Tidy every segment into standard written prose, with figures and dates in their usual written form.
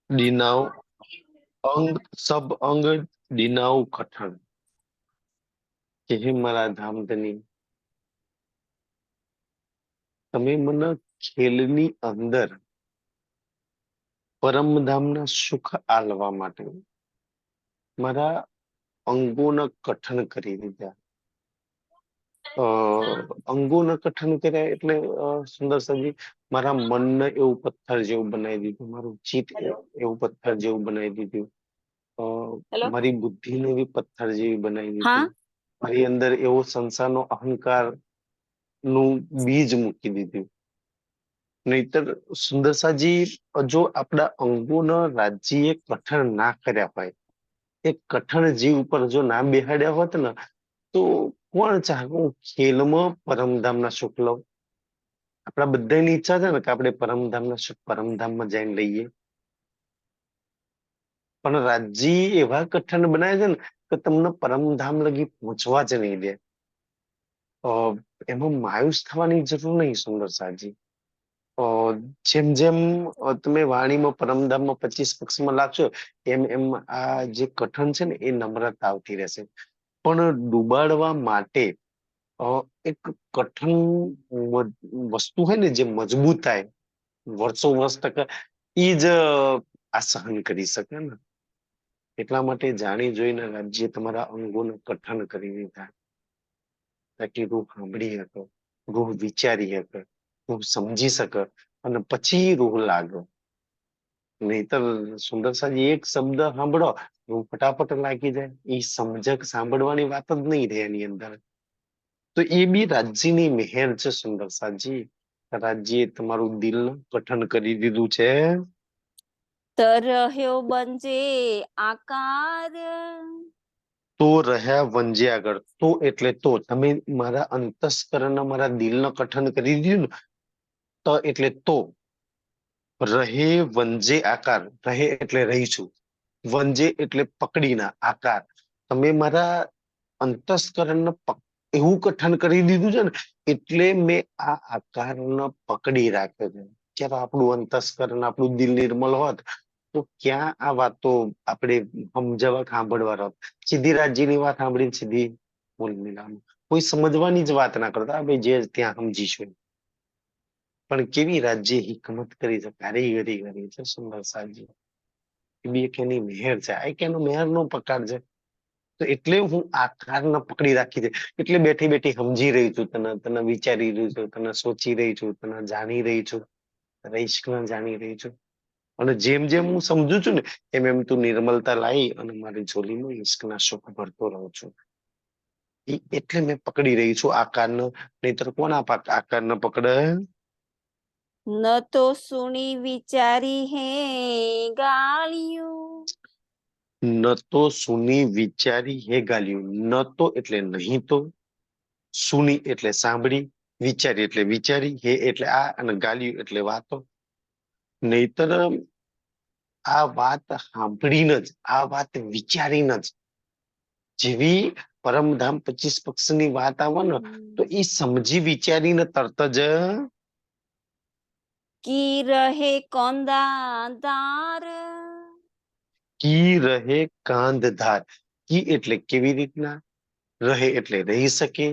દિનાવ અંગ સબ અંગ દિનાવ કઠણ કે હે મારા ધામધની, તમે મને ખેલની અંદર પરમધામના સુખ આલવા માટે મારા અંગોના કઠણ કરી દીધા. અ અંગોના કઠણ કર્યા એટલે સુંદર સજી મારા મનને એવું પથ્થર જેવું બનાવી દીધું, મારું ચિત્ત એવું પથ્થર જેવું બનાવી દીધું, અ હેલો. મારી બુદ્ધિને બી પથ્થર જેવી બનાવી હા. દીધી, મારી અંદર એવો સંસારનો અહંકાર નું બીજ મૂકી દીધું. નહીતર સુંદરસાજી, જો આપણા અંગોના રાજ્યએ કઠણ ના કર્યા હોય, એક કઠણ જીવ ઉપર જો ના બેહાડ્યા હોત ને, તો કોણ ચાહે હું ખેલમાં પરમધામના સુખ લઉં. આપણા બધાની ઈચ્છા છે ને કે આપણે પરમધામના સુખ પરમધામમાં જઈને લઈએ, પણ રાજ્ય એવા કઠણ બનાવે છે ને કે તમને પરમધામ લગી પહોંચવા જ નહીં દે. એમાં માયુસ થવાની જરૂર નહીં સુંદર સાજી. જેમ જેમ તમે વાણીમાં પરમધામમાં 25 પક્ષમાં લાગશો, એમ એમ આ જે કઠણ છે ને એ નમ્રતા આવતી રહેશે. પણ ડુબાડવા માટે એક કઠણ વસ્તુ હોય ને જે મજબૂત થાય વર્ષો વર્ષ ટકા, એ જ આ સહન કરી શકે ને. એટલા માટે જાણી જોઈને રાજ્ય તમારા અંગોને કઠણ કરી દીધા, તાકી રૂહ સાંભળી શકે, રૂહ વિચારી શકે, રૂહ સમજી શકે અને પછી રૂહ લાગે. નહીતર સુંદરસાજી એક શબ્દ સાંભળો, રૂહ ફટાફટ લાગી જાય. એ સમજક સાંભળવાની વાત જ નહીં રહે એની અંદર. તો એ બી રાજ્યની મહેર છે સુંદરસાજી. રાજ્યએ તમારું દિલ કઠણ કરી દીધું છે. તરહ્યો બંજે આકાર, તો રહ્યા વંજે આગળ. તો એટલે તો તમે મારા અંતસ્કરણ મારા દિલને કઠણ કરી દીધું ને, તો એટલે તો રહે વંજે આકાર. રહે એટલે રહીશું, વંજે એટલે પકડીના આકાર. તમે મારા અંતસ્કરણ એવું કઠણ કરી દીધું છે ને, એટલે મેં આ આકારને પકડી રાખ્યો છે. જ્યારે આપણું અંતસ્કરણ આપણું દિલ નિર્મળ હોત, તો ક્યાં આ વાતો આપણે સમજવા સાંભળવા હોત. સીધી રાજ્યની વાત સાંભળીને સીધી બોલ, કોઈ સમજવાની જ વાત ના કરતા, ભાઈ જે ત્યાં સમજીશું. પણ કેવી રાજ્ય હિકમત કરી છે, કારીગરી કરી છે સુંદર સાજી. એ બી એક એની મહેર છે, આ એક એનો મહેરનો પ્રકાર છે. તો એટલે હું આકારને પકડી રાખી છે, એટલે બેઠી બેઠી સમજી રહી છું તને, તને વિચારી રહી છું, તને સોચી રહી છું, તને જાણી રહી છું, તને ઈશ્કને જાણી રહી છું. અને જેમ જેમ હું સમજુ છું ને, એમ એમ તું નિર્મલતા લાવી અને મારી જોલીમાં ઈશ્કના સુખ ભરતો રહું છું. એટલે મેં પકડી રહી છું આકારને. નહીતર કોણ આકારને પકડે? ન તો સુણી વિચારી હે ગાળ્યું. ન તો સુની વિચારી હે ગાલ્યું. ન તો એટલે નહીં, તો સુની એટલે સાંભળી, વિચારી એટલે વિચારી, હે એટલે આ, અને ગાલ્યું એટલે વાતો. નહીતર આ વાત સાંભળીને જ, આ વાત વિચારીને જ, જેવી પરમધામ 25 પક્ષની વાત આવે ને, તો એ સમજી વિચારીને તરત જ કી રહે કોંદા ધાર, કી રહે કાંધ ધાર. કી એટલે કેવી રીતના, રહે એટલે રહી શકે,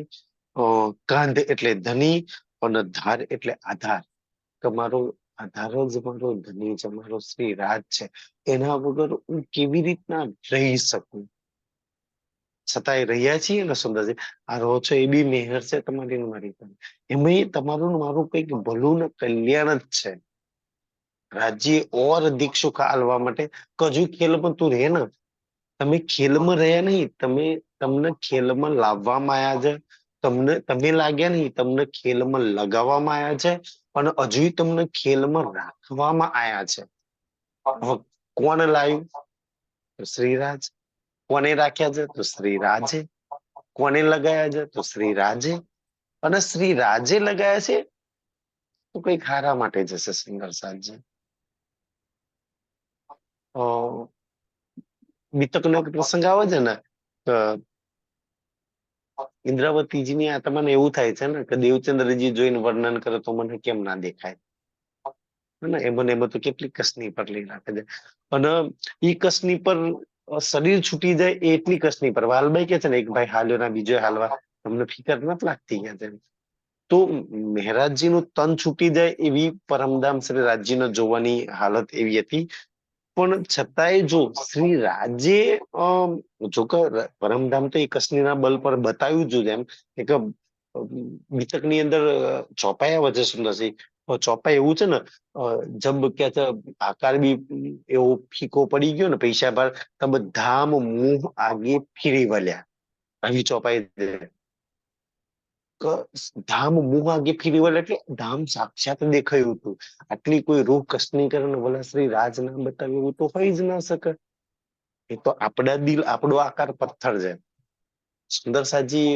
કાંધ એટલે ધની, અને ધાર એટલે આધાર. તમારો આધાર જ મારો ધની છે, મારો શ્રી રાજ છે. એના વગર હું કેવી રીતના રહી શકું. છતાંય રહ્યા છીએ ને સુંદરજી, આ રહો છો એ બી મેહર છે તમારી ને મારી પર. એમાં તમારું ને મારું કઈક ભલું ને કલ્યાણ જ છે. રાજ્ય ઓર અધિક સુખ આલવા માટે કજુ ખેલમાં તું રહે ને, તમે ખેલમાં રહ્યા નહીં, તમને ખેલમાં લાવવામાં આવ્યા છે. તમે લાગ્યા નહીં, તમને ખેલમાં લગાવવામાં આવ્યા છે. અને હજુ તમને ખેલમાં રાખવામાં આવ્યા છે. હવે કોણ લાવ્યું? તો શ્રીરાજ. કોને રાખ્યા છે? તો શ્રી રાજે. કોને લગાયા છે? તો શ્રી રાજે. અને શ્રી રાજે લગાયા છે તો કઈક હારા માટે જશે સુંદર સાજી. મિતકનો એક પ્રસંગ આવે છે ને, ઇન્દ્રાવતીજીની આત્માને એવું થાય છે ને કે દેવચંદ્રજી જોઈને વર્ણન કરે તો મને કેમ ના દેખાય. ને એમાં ને એમાં તો કેટલી કસની પર લઈ રાખે છે. અને ઈ કસની પર શરીર છૂટી જાય એ એટલી કસની પર વાલભાઈ કે છે ને, એક ભાઈ હાલ્યો ના બીજો હાલવા, તમને ફિકર નથી લાગતી કે છે. તો મહેરાજજીનું તન છૂટી જાય એવી પરમધામ શ્રી રાજજીને જોવાની હાલત એવી હતી. પણ છતાંય જો શ્રી રાજે જો કે પરમધામ તો એ કસનીના બલ પર બતાવ્યું જ એમ કે બીતક ની અંદર ચોપાયા વચ્ચે સુંદર છે. ચોપાઈ એવું છે ને, જબ કે છે આકાર બી એવો ફીકો પડી ગયો ને પૈસા પર, તબ ધામ મુંહ આગે ફીરી વળ્યા, આવી ચોપાઈ ધામ મુંહ આગે ફીરી વળ્યા એટલે ધામ સાક્ષાત દેખાયું હતું. આટલી કોઈ રૂહ કસની કરે ને ભલા શ્રી રાજ ના બતાવ્યું એવું તો હોય જ ના શકે. એ તો આપણા દિલ, આપણો આકાર પથ્થર છે. સુંદર સાજી,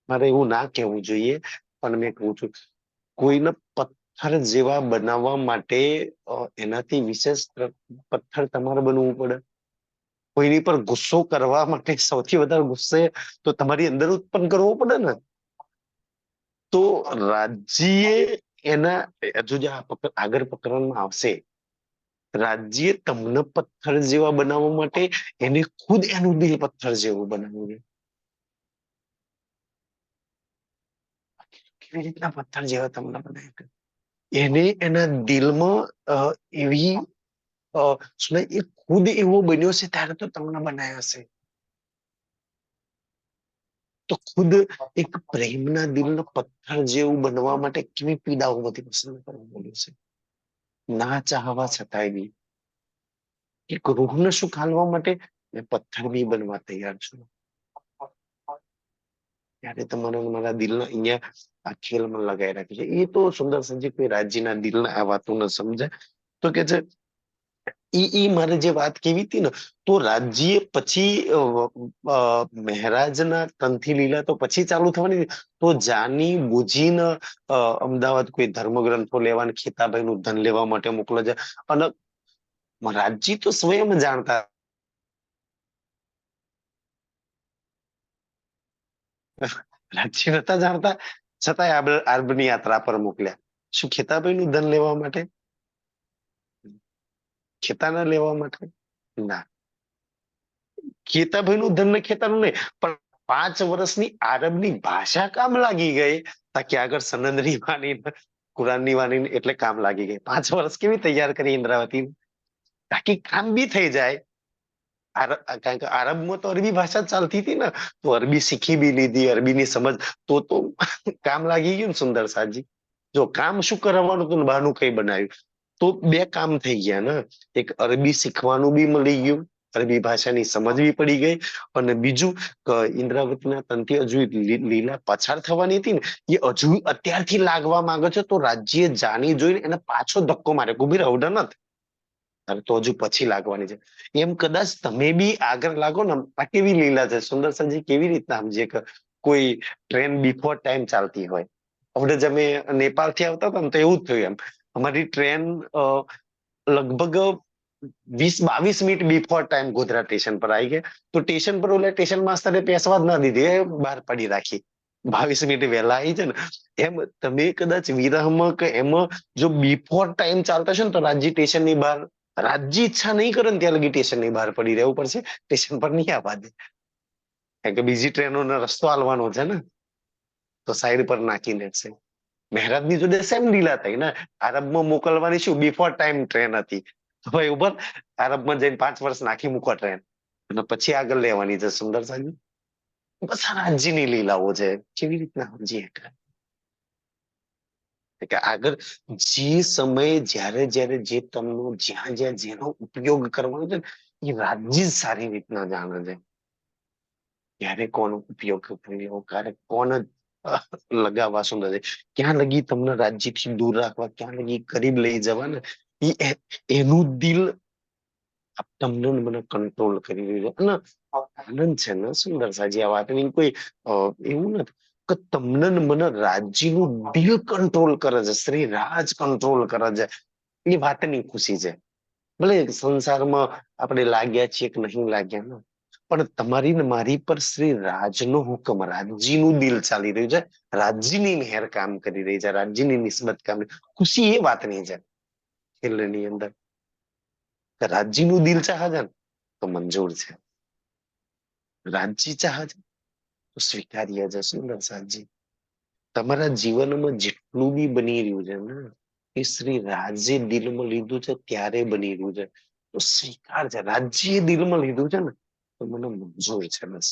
મારે એવું ના કહેવું જોઈએ પણ મેં કહું છું, કોઈને પથ્થર જેવા બનાવવા માટે એનાથી વિશેષ પથ્થર તમારે બનવું પડે. કોઈની પર ગુસ્સો કરવા માટે સૌથી વધારે ગુસ્સે તો તમારી અંદર ઉત્પન્ન કરવો પડે ને. તો રાજ્યએ એના હજુ જે આગળ પ્રકરણમાં આવશે, રાજ્યએ તમને પથ્થર જેવા બનાવવા માટે એને ખુદ એનું દિલ પથ્થર જેવું બનાવ્યું છે. કેવી રીતના પથ્થર જેવા તમને બનાવ્યું? એને એના દિલમાં એવી એ ખુદ એવો બન્યો છે ત્યારે તો તમને બનાવ્યો હશે. તો ખુદ એક પ્રેમના દિલનો પથ્થર જેવું બનવા માટે કેવી પીડાઓમાંથી પસંદ કરવા બોલ્યું છે. ના ચાહવા છતાંય બી એક રૂહને સુખ હાલવા માટે મેં પથ્થર બી બનવા તૈયાર છું. ત્યારે તમારે મારા દિલના અહીંયા આ ખેલમાં લગાવી રાખી છે. એ તો સુંદર સંજી કોઈ રાજ્યના દિલના આ વાતો ન સમજે તો કે છે ઈ મારે જે વાત કેવી હતી ને, તો રાજ્ય પછી મહારાજના તનથી લીલા તો પછી ચાલુ થવાની. તો જાની બુજીને અમદાવાદ કોઈ ધર્મગ્રંથો લેવા, ખેતાભાઈ નું ધન લેવા માટે મોકલે છે. અને રાજજી તો સ્વયં જાણતા, રાજ્ય નતા જાણતા છતાંય આરબની યાત્રા પર મોકલ્યા. શું ખેતાભાઈ નું ધન લેવા માટે? ખેતાના લેવા માટે ના. ખેતાભાઈ નું ધન ને ખેતાનું નહીં, પણ 5 વર્ષની આરબની ભાષા કામ લાગી ગઈ. તાકે આગળ સનંદની વાણી, કુરાનની વાણી એટલે કામ લાગી ગઈ. 5 વર્ષ કેવી તૈયાર કરી ઇન્દ્રાવતી, તાકી કામ બી થઈ જાય. કારણ કે આરબમાં તો અરબી ભાષા ચાલતી હતી ને, તો અરબી શીખી બી લીધી, અરબીની સમજ તો કામ લાગી ગયું ને. સુંદર સાજી જો કામ શું કરવાનું હતું, બહારનું કઈ બનાવ્યું તો 2 કામ થઈ ગયા ને. એક અરબી શીખવાનું બી મળી ગયું, અરબી ભાષાની સમજ બી પડી ગઈ. અને બીજું ઇન્દ્રાવતીના તનથી હજુ લીલા પછાડ થવાની હતી ને, એ હજુ અત્યારથી લાગવા માંગે છે. તો રાજ્ય જાણી જોઈને એને પાછો ધક્કો મારે, ગુબીર અવડે નથી તો હજુ પછી લાગવાની છે. એમ કદાચ તમે બી આગળ લાગો ને. આ કેવી લીલા છે સુંદર સંજી, કેવી રીતના સમજીએ કે કોઈ ટ્રેન બિફોર ટાઈમ ચાલતી હોય. હવે જ અમે નેપાળ થી આવતા હતા ને તો એવું જ થયું. એમ અમારી ટ્રેન લગભગ 20-22 minute before time Godhra station પર આવી ગયા. તો સ્ટેશન પર ઓલા સ્ટેશન માસ્તરે પેસવા જ ના દીધી, એ બહાર પડી રાખી. 22 મિનિટ વહેલા આવી છે ને. એમ તમે કદાચ વિરહમાં કે એમાં જો બિફોર ટાઈમ ચાલતા છે ને, તો રાજ્ય સ્ટેશન ની બહાર, રાજ્ય ઈચ્છા નહીં કરે ને ત્યાં લગી સ્ટેશન ની બહાર પડી રહેવું પડશે. સ્ટેશન પર નહીં આવવા દે, કારણ કે બીજી ટ્રેનોનો રસ્તો હાલવાનો છે ને, તો સાઈડ પર નાખી દેશે. મહેરાજની જોડે સેમ લીલા થઈ ને. આરબમાં મોકલવાની શું બિફોર ટાઈમ ટ્રેન હતી, તો ભાઈ ઉપર આરબમાં જઈને 5 વર્ષ નાખી મૂકો ટ્રેન, અને પછી આગળ લેવાની છે. સુંદર સાહેબ બસ આ રાજ્યની લીલાઓ છે. કેવી રીતના સમજીએ કે આગળ જે સમયે જ્યારે જ્યારે જે તમનો જ્યાં જ્યાં જેનો ઉપયોગ કરવાનો છે ને, એ રાજ્ય સારી રીતના જાણે છે. ક્યારે કોનો ઉપયોગ કર્યો, ક્યારે કોને લગાવવા શું નથી, ક્યાં લગી તમને રાજ્યથી દૂર રાખવા, ક્યાં લગી કરીબ લઈ જવા ને, એનું દિલ તમને મને કંટ્રોલ કરી રહ્યું છે. અને આનંદ છે ને સુંદર સાજી આ વાતની કોઈ એવું નથી કે તમને મને રાજ્યનું દિલ કંટ્રોલ કરે છે, શ્રી રાજ કંટ્રોલ કરે છે. એ વાતની ખુશી છે. ભલે સંસારમાં આપણે લાગ્યા છીએ કે નહીં લાગ્યા ને, પણ તમારી ને મારી પર શ્રી રાજનો હુકમ, રાજજીનું દિલ ચાલી રહ્યું છે, રાજજીની મહેર કામ કરી રહી છે, રાજજીની નિસ્બત કામ, ખુશી એ વાતની છે ખેલની અંદર કે રાજજીનું દિલ ચાહે છે ને તો મંજૂર છે, રાજજી ચાહે છે તો સ્વીકાર્ય છે. સુંદર સાજી, તમારા જીવનમાં જેટલું બી બની રહ્યું છે ને એ શ્રી રાજે દિલમાં લીધું છે ત્યારે બની રહ્યું છે, તો સ્વીકાર છે. રાજ્ય દિલમાં લીધું છે ને તો મને મંજૂર છે. બસ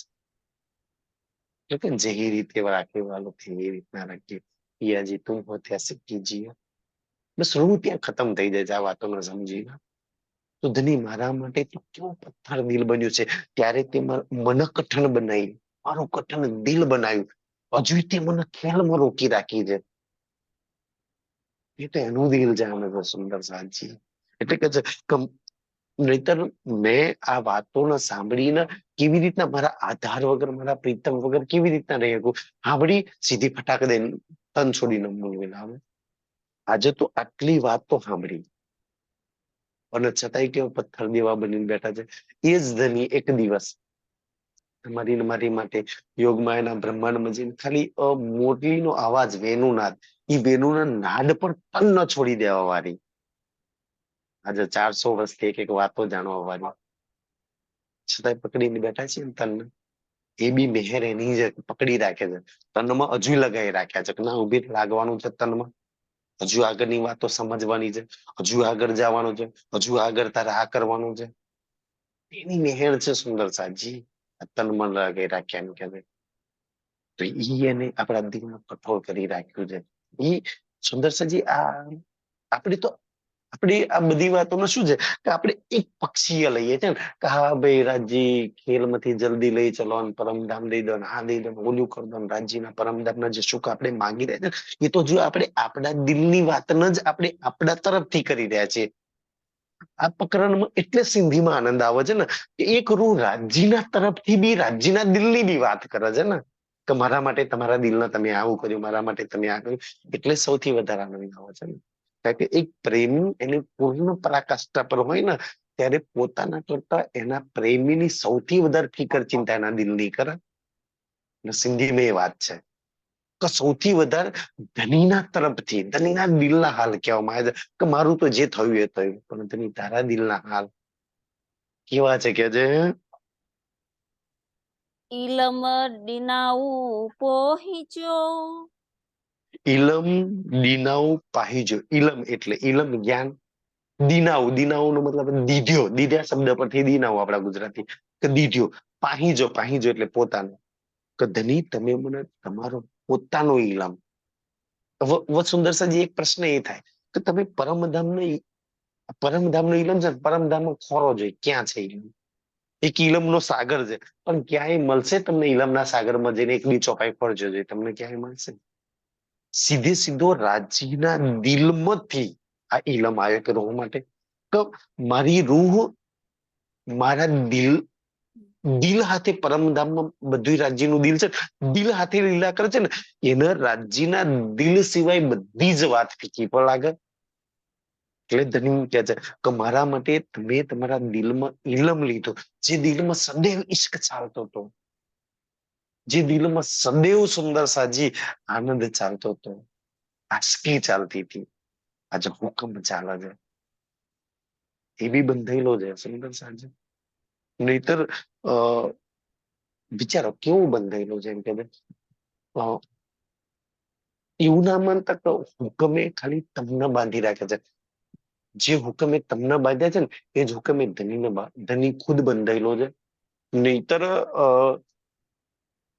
એટલે જે રીતે રાખે વાલો थे એ રીતના રાખીએ. પિયાજી તુમ હો ત્યાંસે કીજીએ. બસ રૂ ત્યાં ખતમ થઈ જાય છે આ વાતો ન સમજી. તો ધની મારા માટે તો કેવું પથ્થર દિલ બન્યું છે, ત્યારે તે મને કઠણ બનાવી, મારું કઠણ દિલ બનાવ્યું, હજુ તે મને ખેલમાં રોકી રાખી છે. એ તો એનું દિલ જાણે છે. સુંદર સાજી એટલે કે નહીતર મેં આ વાતોને સાંભળીને કેવી રીતના મારા આધાર વગર, મારા પ્રીતમ વગર કેવી રીતના રહી શકું. સાંભળી સીધી ફટાક દે તન છોડીને મૂળવેલા આવે. આજે તો આટલી વાત તો સાંભળી અને છતાંય કેવો પથ્થર દેવા બનીને બેઠા છે. એ જ ધની એક દિવસ તમારી ને મારી માટે યોગમાં એના બ્રહ્માંડમાં જઈને ખાલી મોરલીનો અવાજ, વેણુનાદ, એ વેણુના નાદ પણ તન ન છોડી દેવા વાળી. આજે 400 વર્ષથી એક વાતો જાણવા વાળી, છતાંય પકડીને બેઠા છે ને તન. એ બી મેહેર એની જ પકડી રાખે છે, તનમાં હજુ લગાઈ રાખ્યા છે કે ના ઉભી લાગવાનું છે તનમાં, હજુ આગળની વાતો સમજવાની છે, હજુ આગળ જવાનું છે, હજુ આગળ તારે આ કરવાનું છે. એની મેહેર છે સુંદર સાજી, તન મન લગાઈ રાખ્યા કે તો ઈ એને આપણા દિલમાં કઠોળ કરી રાખ્યું છે. ઈ સુંદર સાજી આપણે તો આપણી આ બધી વાતોમાં શું છે કે આપણે એક પક્ષીય લઈએ છે ને કે હા ભાઈ રાજજી ખેલમાંથી જલ્દી લઈ ચલો, પરમધામ દઈ દો, આ દઈ દો, ઓલું કરી દો, રાજજીના પરમધામના જે સુખ આપણે માંગી રહ્યા છે એ તો જો આપણે આપણા દિલની વાતને જ આપણે આપણા તરફથી કરી રહ્યા છીએ. આ પ્રકરણમાં એટલે સિંધીમાં આનંદ આવે છે ને કે એક રૂ રાજજીના તરફથી બી રાજજીના દિલની બી વાત કરે છે ને કે મારા માટે તમારા દિલને તમે આવું કર્યું, મારા માટે તમે આ કર્યું, એટલે સૌથી વધારે આનંદ આવે છે ને. કારણ કે એક પ્રેમી એની પૂર્ણ પરાકાષ્ઠા પર હોય ને ત્યારે પોતાના કરતા એના પ્રેમીની સૌથી વધારે ફિકર ચિંતા એના દિલની કરે. સિંધીમાં એ વાત છે કે સૌથી વધારે ધનીના તરફથી, ધનીના દિલના હાલ કહેવામાં આવે છે કે મારું તો જે થયું એ થયું, પણ ધની તારા દિલના હાલ કેવા છે કે જે ઇલમ ડીનાઉ પોહિચો. ઇલમ દીનાઉ પાહીજો. ઇલમ એટલે ઇલમ જ્ઞાન, દીનાઉ, દીનાઉ નો મતલબ દીધ્યો, દીધ્યા શબ્દ પરથી દીનાઉ આપણા ગુજરાતી કે દીધ્યો. પાહીજો, પાહીજો એટલે પોતાનો, કે ધની તમે મને તમારો પોતાનો ઇલમ. સુંદર સાજી એક પ્રશ્ન એ થાય કે તમે પરમધામનો ઇલમ છે, પરમધામનો ખોરો જોઈ ક્યાં છે ઇલમ? એક ઇલમનો સાગર છે, પણ ક્યાંય મળશે તમને ઇલમના સાગરમાં જઈને એક બી ચોપાઈ ફરજો જોઈએ, તમને ક્યાંય મળશે? સીધે સીધો રાજ્યના દિલમાંથી આ ઇલમ આવ્યો કે રૂહ માટે, તો મારી રૂહ મારા દિલ હાથે પરમધામમાં બધું રાજ્યનું દિલ છે, દિલ હાથે લીલા કરે છે ને એના રાજ્યના દિલ સિવાય બધી જ વાત ફીકી પણ લાગે. એટલે ધની કે છે કે મારા માટે તમે તમારા દિલમાં ઇલમ લીધો, જે દિલમાં સદૈવ ઇશ્ક ચાલતો હતો, જે દિલમાં સદૈવ સુંદર સાજી આનંદ ચાલતો હતો, આશકી ચાલતી હતી, આજે હુકમ ચાલે છે. એ બી બંધાયેલો છે સુંદર સાજી. નહીતર વિચારો કેવું બંધાયેલું છે એમ કે એવું ના માનતા કે હુકમે ખાલી તમને બાંધી રાખે છે. જે હુકમે તમને બાંધ્યા છે ને એ જ હુકમે ધની ખુદ બંધાયેલો છે. નહીતર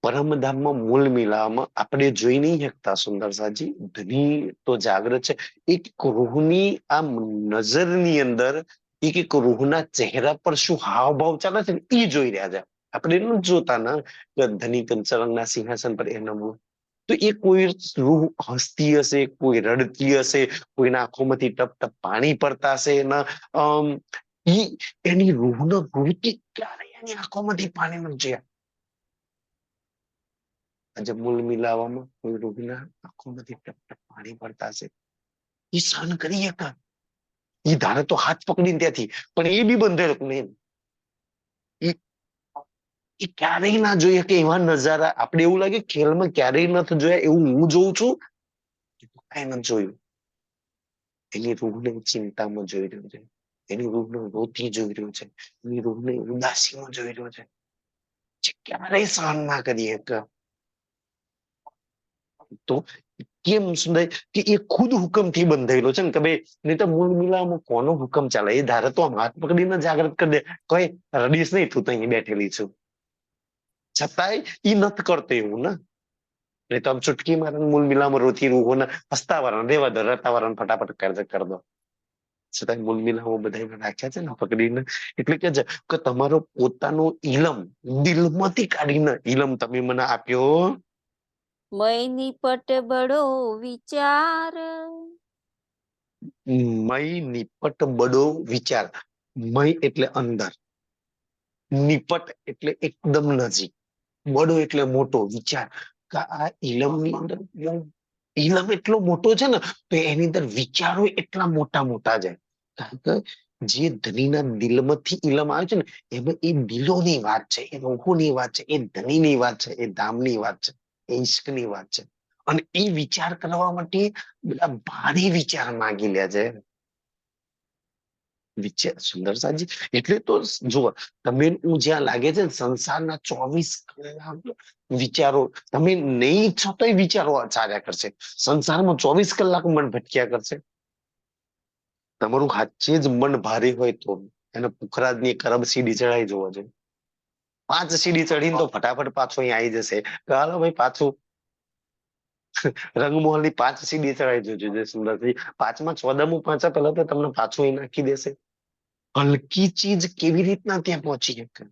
પરમધામમાં મૂળ મિલાવામાં આપણે જોઈ નહીં શકતા સુંદર સાજી. ધની તો જાગ્રત છે. એક રૂહની આમ નજરની અંદર એક રૂહના ચહેરા પર શું હાવભાવ ચાલે છે ને એ જોઈ રહ્યા છે. આપણે એનું જોતા ને કે ધની કંચરંગના સિંહાસન પર એ નમવું, તો એ કોઈ રૂહ હસતી હશે, કોઈ રડતી હશે, કોઈના આંખોમાંથી ટપ ટપ પાણી પડતા હશે, એની રૂહનો વૃત્તિ ક્યારે એની આંખોમાંથી પાણી નથી. આજે મૂળ મિલાવામાં કોઈ રૂહના આંખોમાંથી ટપ ટપ પાણી પડતા હશે, એ સહન કરી શકા. એ ધારે તો હાથ પકડીને ત્યાંથી, પણ એ બી બંધેલો નહીં. એ ક્યારેય ના જોઈએ કે એવા નજારા આપણે એવું લાગે ખેલમાં ક્યારેય નથી જોયા એવું હું જોઉં છું, કઈ નથી જોયું. એની રૂહને ચિંતામાં જોઈ રહ્યો છે, એની રૂહને રોતી જોઈ રહ્યો છે, એની રૂહને ઉદાસીમાં જોઈ રહ્યો છે, જે ક્યારેય સહન ના કરીએ. તો કેમ સુંદર કે એ ખુદ હુકમથી બંધાયેલો છે ને કે ભાઈ, નહીં તો મૂળ મિલામાં કોનો હુકમ ચાલે? એ ધારે તો આમ હાથ પકડીને જાગૃત કરી દે, કઈ રડીશ નહીં, તું તો અહીં બેઠેલી છું. છતાંય ઈ નથી કરતો એવું ને. નહીં તો આમ ચુટકી મારે મૂળ મિલામાં રોતી રૂહોને હસતા વાળા દેવા દો, રતા વાળા ફટાફટ કરી દો. છતાં મૂળ મિલામાં બધા રાખ્યા છે ને પકડીને. એટલે કે છે કે તમારો પોતાનો ઇલમ દિલમાંથી કાઢીને ઇલમ તમે મને આપ્યો. મય નિપટ બડો વિચાર. મય નિપટ બડો વિચાર. મય એટલે અંદર, નિપટ એટલે એકદમ નજીક, બડો એટલે મોટો વિચાર. કે આ ઇલમની અંદર ઇલમ એટલો મોટો છે ને, તો એની અંદર વિચારો એટલા મોટા મોટા જાય. કારણ કે જે ધનીના દિલમાંથી ઇલમ આવે છે ને, એમાં એ દિલોની વાત છે, એ રૂહોની વાત છે, એ ધનીની વાત છે, એ ધામની વાત છે, એ ઈશ્કની વાત છે. અને એ વિચાર કરવા માટે બધા ભારે વિચાર માંગી લે છે. વિચાર સુંદર સાજી. એટલે તો જુઓ, તમે હું જ્યાં લાગે છે ને, સંસારના 24 કલાક વિચારો, તમે નહીં ઈચ્છો તોય વિચારો ચાલ્યા કરશે. સંસારમાં 24 કલાક મન ભટક્યા કરશે. તમારું હાચે જ મન ભારે હોય તો એને પુખરાજની એક અરબ સીડી ચડાવી જોવો છે. 5 સીડી ચડીને તો ફટાફટ પાછો અહીં આવી જશે કે હાલો ભાઈ પાછું. રંગમોહનની 5 સીડી ચડાવી જોજો સુંદરથી. 5માં 14મું પાંચા પહેલા તો તમને પાછું અહીં નાખી દેશે. હલકી ચીજ કેવી રીતના ત્યાં પહોંચી શકે?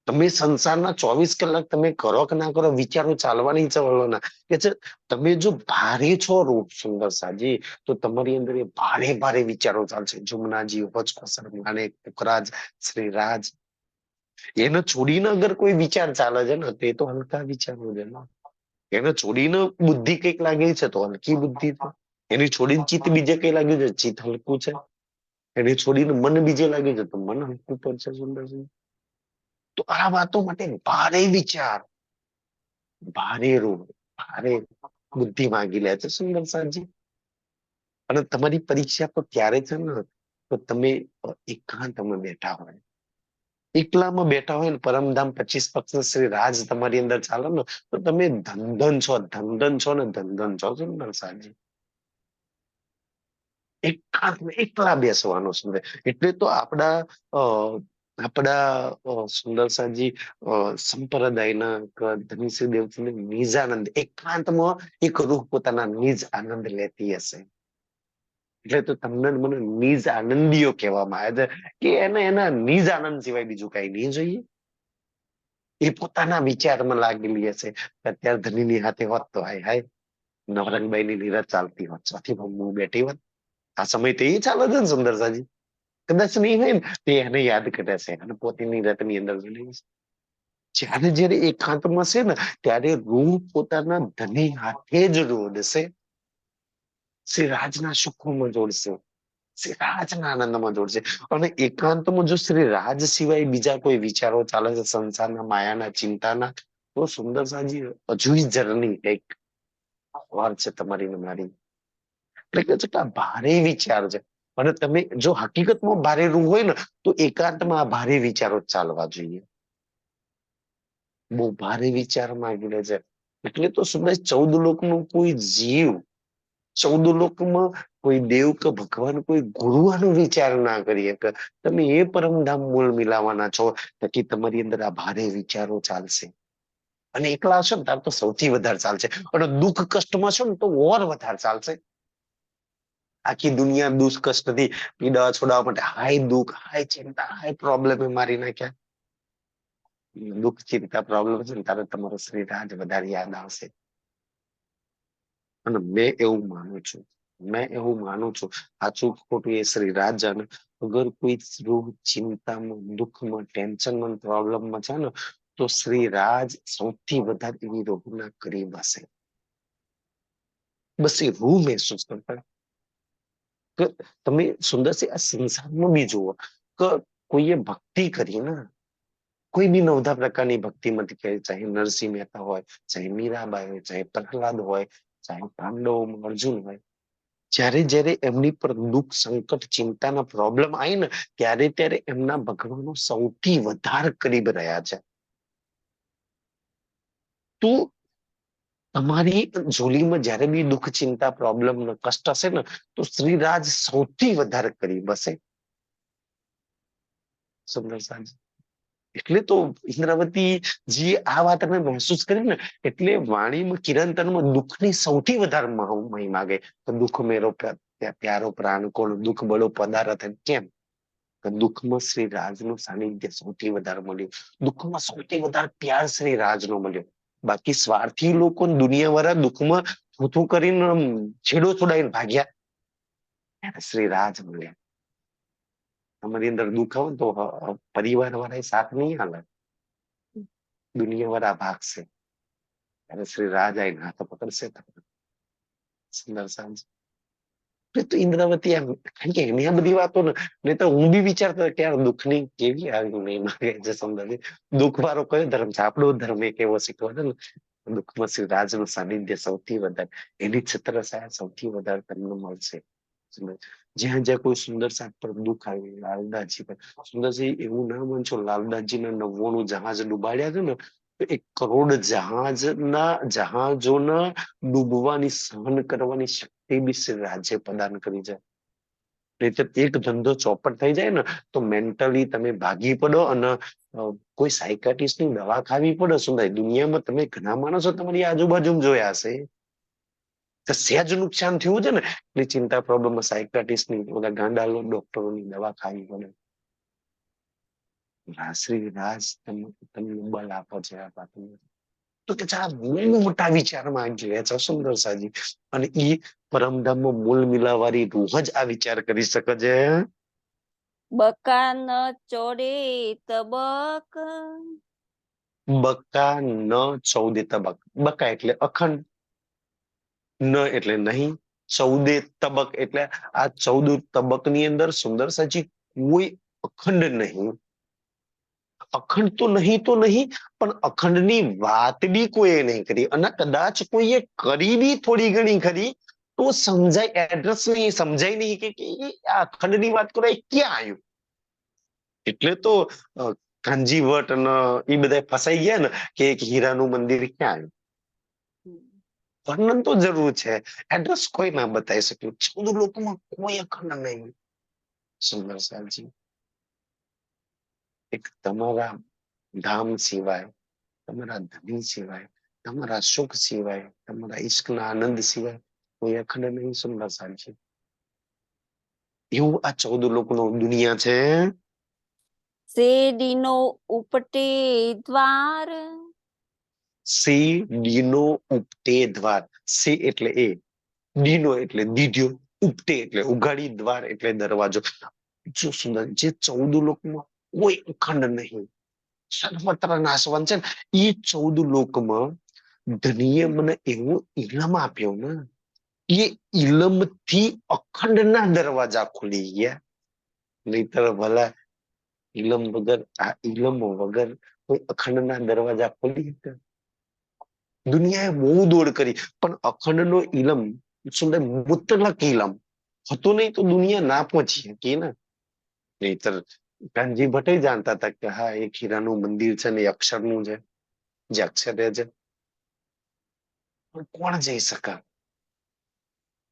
તમે સંસારના 24 કલાક તમે કરો કે ના કરો, વિચારો ચાલવાની ચવલો ના કે છે. તમે જો ભારે છો રૂપ સુંદર સાજી, તો તમારી અંદર એ ભારે ભારે વિચારો ચાલશે. જમનાજી, હોચકોસર, માણેક, પુખરાજ, શ્રીરાજ, એને છોડીને અગર કોઈ વિચાર ચાલે છે ને, તે તો હલકા વિચારો છે ને. એને છોડીને બુદ્ધિ કઈક લાગે છે તો હલકી બુદ્ધિ છે. એની છોડીને ચિત્ત બીજે કઈ લાગ્યું છે, ચિત્ત હલકું છે. એને છોડીને મન બીજે લાગ્યું છે તો મન હલકું પડશે. સુંદર છે. તો આ વાતો માટે ભારે વિચાર, ભારે રૂપ, ભારે બુદ્ધિ માંગી લે છે સુંદર સાજી. અને તમારી પરીક્ષા તો ત્યારે છે ને, તો તમે એકાંતમાં બેઠા હોય, એકલામાં બેઠા હોય ને, પરમધામ 25 પક્ષ શ્રી રાજ તમારી અંદર ચાલે ને, તો તમે ધન છો, ધન છો ને ધન છો. સુંદર સાજી. એકાંતમાં એકલા બેસવાનું સુંદર. એટલે તો આપણા સુંદર સાજી સંપ્રદાયના ધનશ્રી દેવજીને નિજાનંદ, એકાંતમાં એક રૂહ પોતાના નિજ આનંદ લેતી હશે. એટલે તો તમને મને નિજ આનંદીઓ કહેવામાં આવે છે કે એને એના નિજ આનંદ સિવાય બીજું કઈ નહીં જોઈએ. એ પોતાના વિચારમાં લાગેલી હશે. અત્યારે ધનીની હાથે હોત તો હાય હાય, નવરંગબાઈની નીરજ ચાલતી હોત, ચોથી હું બેઠી હોત. આ સમય તો એ ચાલે છે ને સુંદર સાજી. કદાચ નહીં હોય ને તો એને યાદ કરે છે અને પોતાની રથની અંદર જયારે જયારે એકાંતમાં છે ને, ત્યારે રૂહ પોતાના ધની હાથે જ જોડશે. શ્રી રાજના સુખોમાં જોડશે, શ્રી રાજના આનંદમાં જોડશે. અને એકાંતમાં જો શ્રી રાજ સિવાય બીજા કોઈ વિચારો ચાલે છે, સંસારના માયાના, ચિંતાના, તો સુંદર સાજી હજુ જર્ની એક વાર છે તમારી ને મારી. એટલે કે છે કે આ ભારે વિચાર છે. અને તમે જો હકીકતમાં ભારે રૂહ હોય ને, તો એકાંતમાં આ ભારે વિચારો ચાલવા જોઈએ. બહુ ભારે વિચાર માંગી લે છે. એટલે તો સુંદર 14 લોકનું કોઈ જીવ, 14 લોકમાં કોઈ દેવ કે ભગવાન કોઈ ગુરુવાનો વિચાર ના કરી શકે. તમે એ પરમધામ મૂળ મિલાવાના છો, પછી તમારી અંદર આ ભારે વિચારો ચાલશે. અને એકલા હશો ને ત્યારે તો સૌથી વધારે ચાલશે. અને દુઃખ કષ્ટમાં છો ને તો ઓર વધારે ચાલશે. આખી દુનિયા દુઃખ કષ્ટથી પીડા છોડાવવા માટે હાય દુઃખ, હાય ચિંતા, હાય પ્રોબ્લેમ મારી નાખ્યા. દુઃખ ચિંતા પ્રોબ્લેમ છે ને, ત્યારે તમારો શ્રી રાજ વધારે યાદ આવશે. અને મેં એવું માનું છું, સાચું ખોટું એ શ્રી રાજ જાણે. અગર કોઈ રૂહ ચિંતામાં, દુઃખમાં, ટેન્શનમાં, પ્રોબ્લેમમાં છે ને, તો શ્રી રાજ સૌથી વધારે એવી રૂહના કરીબ હશે. બસ એ રૂહ મહેસૂસ કરતા કે તમે સુંદર છે. આ સંસારમાં બી જુઓ કે કોઈએ ભક્તિ કરી ને, કોઈ બી નવધા પ્રકારની ભક્તિમાંથી કહે, ચાહે નરસિંહ મહેતા હોય, ચાહે મીરાબાઈ હોય, ચાહે પ્રહલાદ હોય, ચાહે પાંડવ અર્જુન હોય, જ્યારે જ્યારે એમની પર દુઃખ સંકટ ચિંતાના પ્રોબ્લેમ આવી ને ત્યારે એમના ભગવાનો સૌથી વધારે કરીબ રહ્યા છે. તો તમારી જોલીમાં જયારે બી દુઃખ ચિંતા પ્રોબ્લેમ કષ્ટ હશે ને તો શ્રીરાજ સૌથી વધારે કરીબ હશે. સુંદર સાંજ. એટલે તો ઇન્દ્રાવતીજી આ વાત અમે મહેસૂસ કરી ને એટલે વાણીમાં કિરણતરમાં દુઃખની સૌથી વધારે મહિમા ગઈ. દુઃખ મેરો પ્યારો પ્રાણ કોણ, દુઃખ બળો પદાર્થ. કેમ? દુઃખમાં શ્રી રાજનું સાનિધ્ય સૌથી વધારે મળ્યું, દુઃખમાં સૌથી વધારે પ્યાર શ્રી રાજનો મળ્યો. બાકી સ્વાર્થી લોકો દુનિયા વાળા દુઃખમાં થૂથું કરીને છેડો છોડાઈને ભાગ્યા, ત્યારે શ્રી રાજ મળ્યા. તમારી અંદર દુઃખ આવે તો પરિવાર વાળા સાથ નહીં હાલે, દુનિયા વાળા ભાગશે, ત્યારે શ્રી રાજ આવીને હાથ પકડશે. સુંદર સાંજ. તો ઇન્દ્રાવતી એમ કારણ કે એની આ બધી વાતો ને તો હું બી વિચારતો કે યાર દુઃખની કેવી આવી નહીં માગે છે. સુંદરજી, દુઃખ વાળો કયો ધર્મ છે? આપણો ધર્મ એક એવો શીખવાડે ને દુઃખમાં શ્રી રાજનું સાનિધ્ય સૌથી વધારે, એની છત્રછાયા સૌથી વધારે તમને મળશે. જ્યાં જ્યાં કોઈ સુંદર સાત પર દુઃખ આવ્યું, લાલદાસજી પર સુંદરજી એવું ના માનશો, લાલદાસજીના 99 જહાજ ડૂબાડ્યા છે ને, 1 કરોડ જહાજોના ડૂબવાની સહન કરવાની શક્તિ બી શ્રી રાજે પ્રદાન કરી છે. નહીંતર એક ધંધો ચોપટ થઈ જાય ને તો મેન્ટલી તમે ભાગી પડો અને કોઈ સાયકાટિસ્ટ ની દવા ખાવી પડે. શું થાય દુનિયામાં તમે ઘણા માણસો તમારી આજુબાજુ જોયા હશે, સહેજ નુકસાન થયું છે ને એટલે ચિંતા પ્રોબ્લેમ સાયકાટિસ્ટ ની ઓલા ગાંડા ડોક્ટરોની દવા ખાવી પડે. શ્રી રાજ તમને બળ આપે છે આ વાત. તો કે આ બહુ મોટા વિચારમાં ગયા છે સુંદર સાજી, અને એ પરમધામમાં મૂળ મિલાવારી રૂહ જ આ વિચાર કરી શકે છે. બકા ન ચોડે તબક. બકા ન 14 તબક. બકા એટલે અખંડ, ન એટલે નહીં, 14 તબક એટલે આ 14 તબક ની અંદર સુંદર સાજી કોઈ અખંડ નહીં. અખંડ તો નહીં પણ અખંડની વાત બી કોઈએ નહીં કરી, અને કદાચ કોઈએ કરી બી થોડી ઘણી ખરી તો સમજાય એડ્રેસ નહીં, સમજાય નહીં કે આ અખંડની વાત કરો એ ક્યાં આવ્યું. એટલે તો કાનજી ભટ્ટ અને એ બધા ફસાઈ ગયા ને કે એક હીરાનું મંદિર ક્યાં આવ્યું. વર્ણન તો જરૂર છે, એડ્રેસ કોઈ ના બતાવી શક્યું. 14 લોકોમાં કોઈ અખંડ નહીં. સુંદર સાહેબજી, એક તમારા ધામ સિવાય, તમારા ધની સિવાય, તમારા સુખ સિવાય, તમારા ઈશ્કના આનંદ સિવાય કોઈ અખંડ નહીં. સુંદર સાહેબજી, એવું આ 14 લોકોનો દુનિયા છે. શેરડીનો ઉપટે દ્વાર. ડીનો ઉપટે દ્વાર. સી એટલે એ, ડીનો એટલે દીધ્યો, ઉપટે એટલે ઉગાડી, દ્વાર એટલે દરવાજો. જો સુંદર, જે 14 લોકોમાં કોઈ અખંડ નહીં, સર્વત્ર નાશવંત છે. એ 14 લોકમાં ધનીએ મને એવો ઇલમ આપ્યો ને, એ ઇલમ થી અખંડના દરવાજા ખુલી ગયા. નહીતર ભલા ઇલમ વગર, આ ઇલમ વગર કોઈ અખંડના દરવાજા ખોલી શકે? દુનિયાએ બહુ દોડ કરી પણ અખંડનો ઇલમ, સુંદર મુતલક ઇલમ હતો નહીં તો દુનિયા ના પહોંચી હતી ને. નહીતર કાનજી ભટ્ટ જાણતા હતા કે હા એક હીરાનું મંદિર છે ને એ અક્ષરનું છે, જે અક્ષરે છે. કોણ જઈ શકા?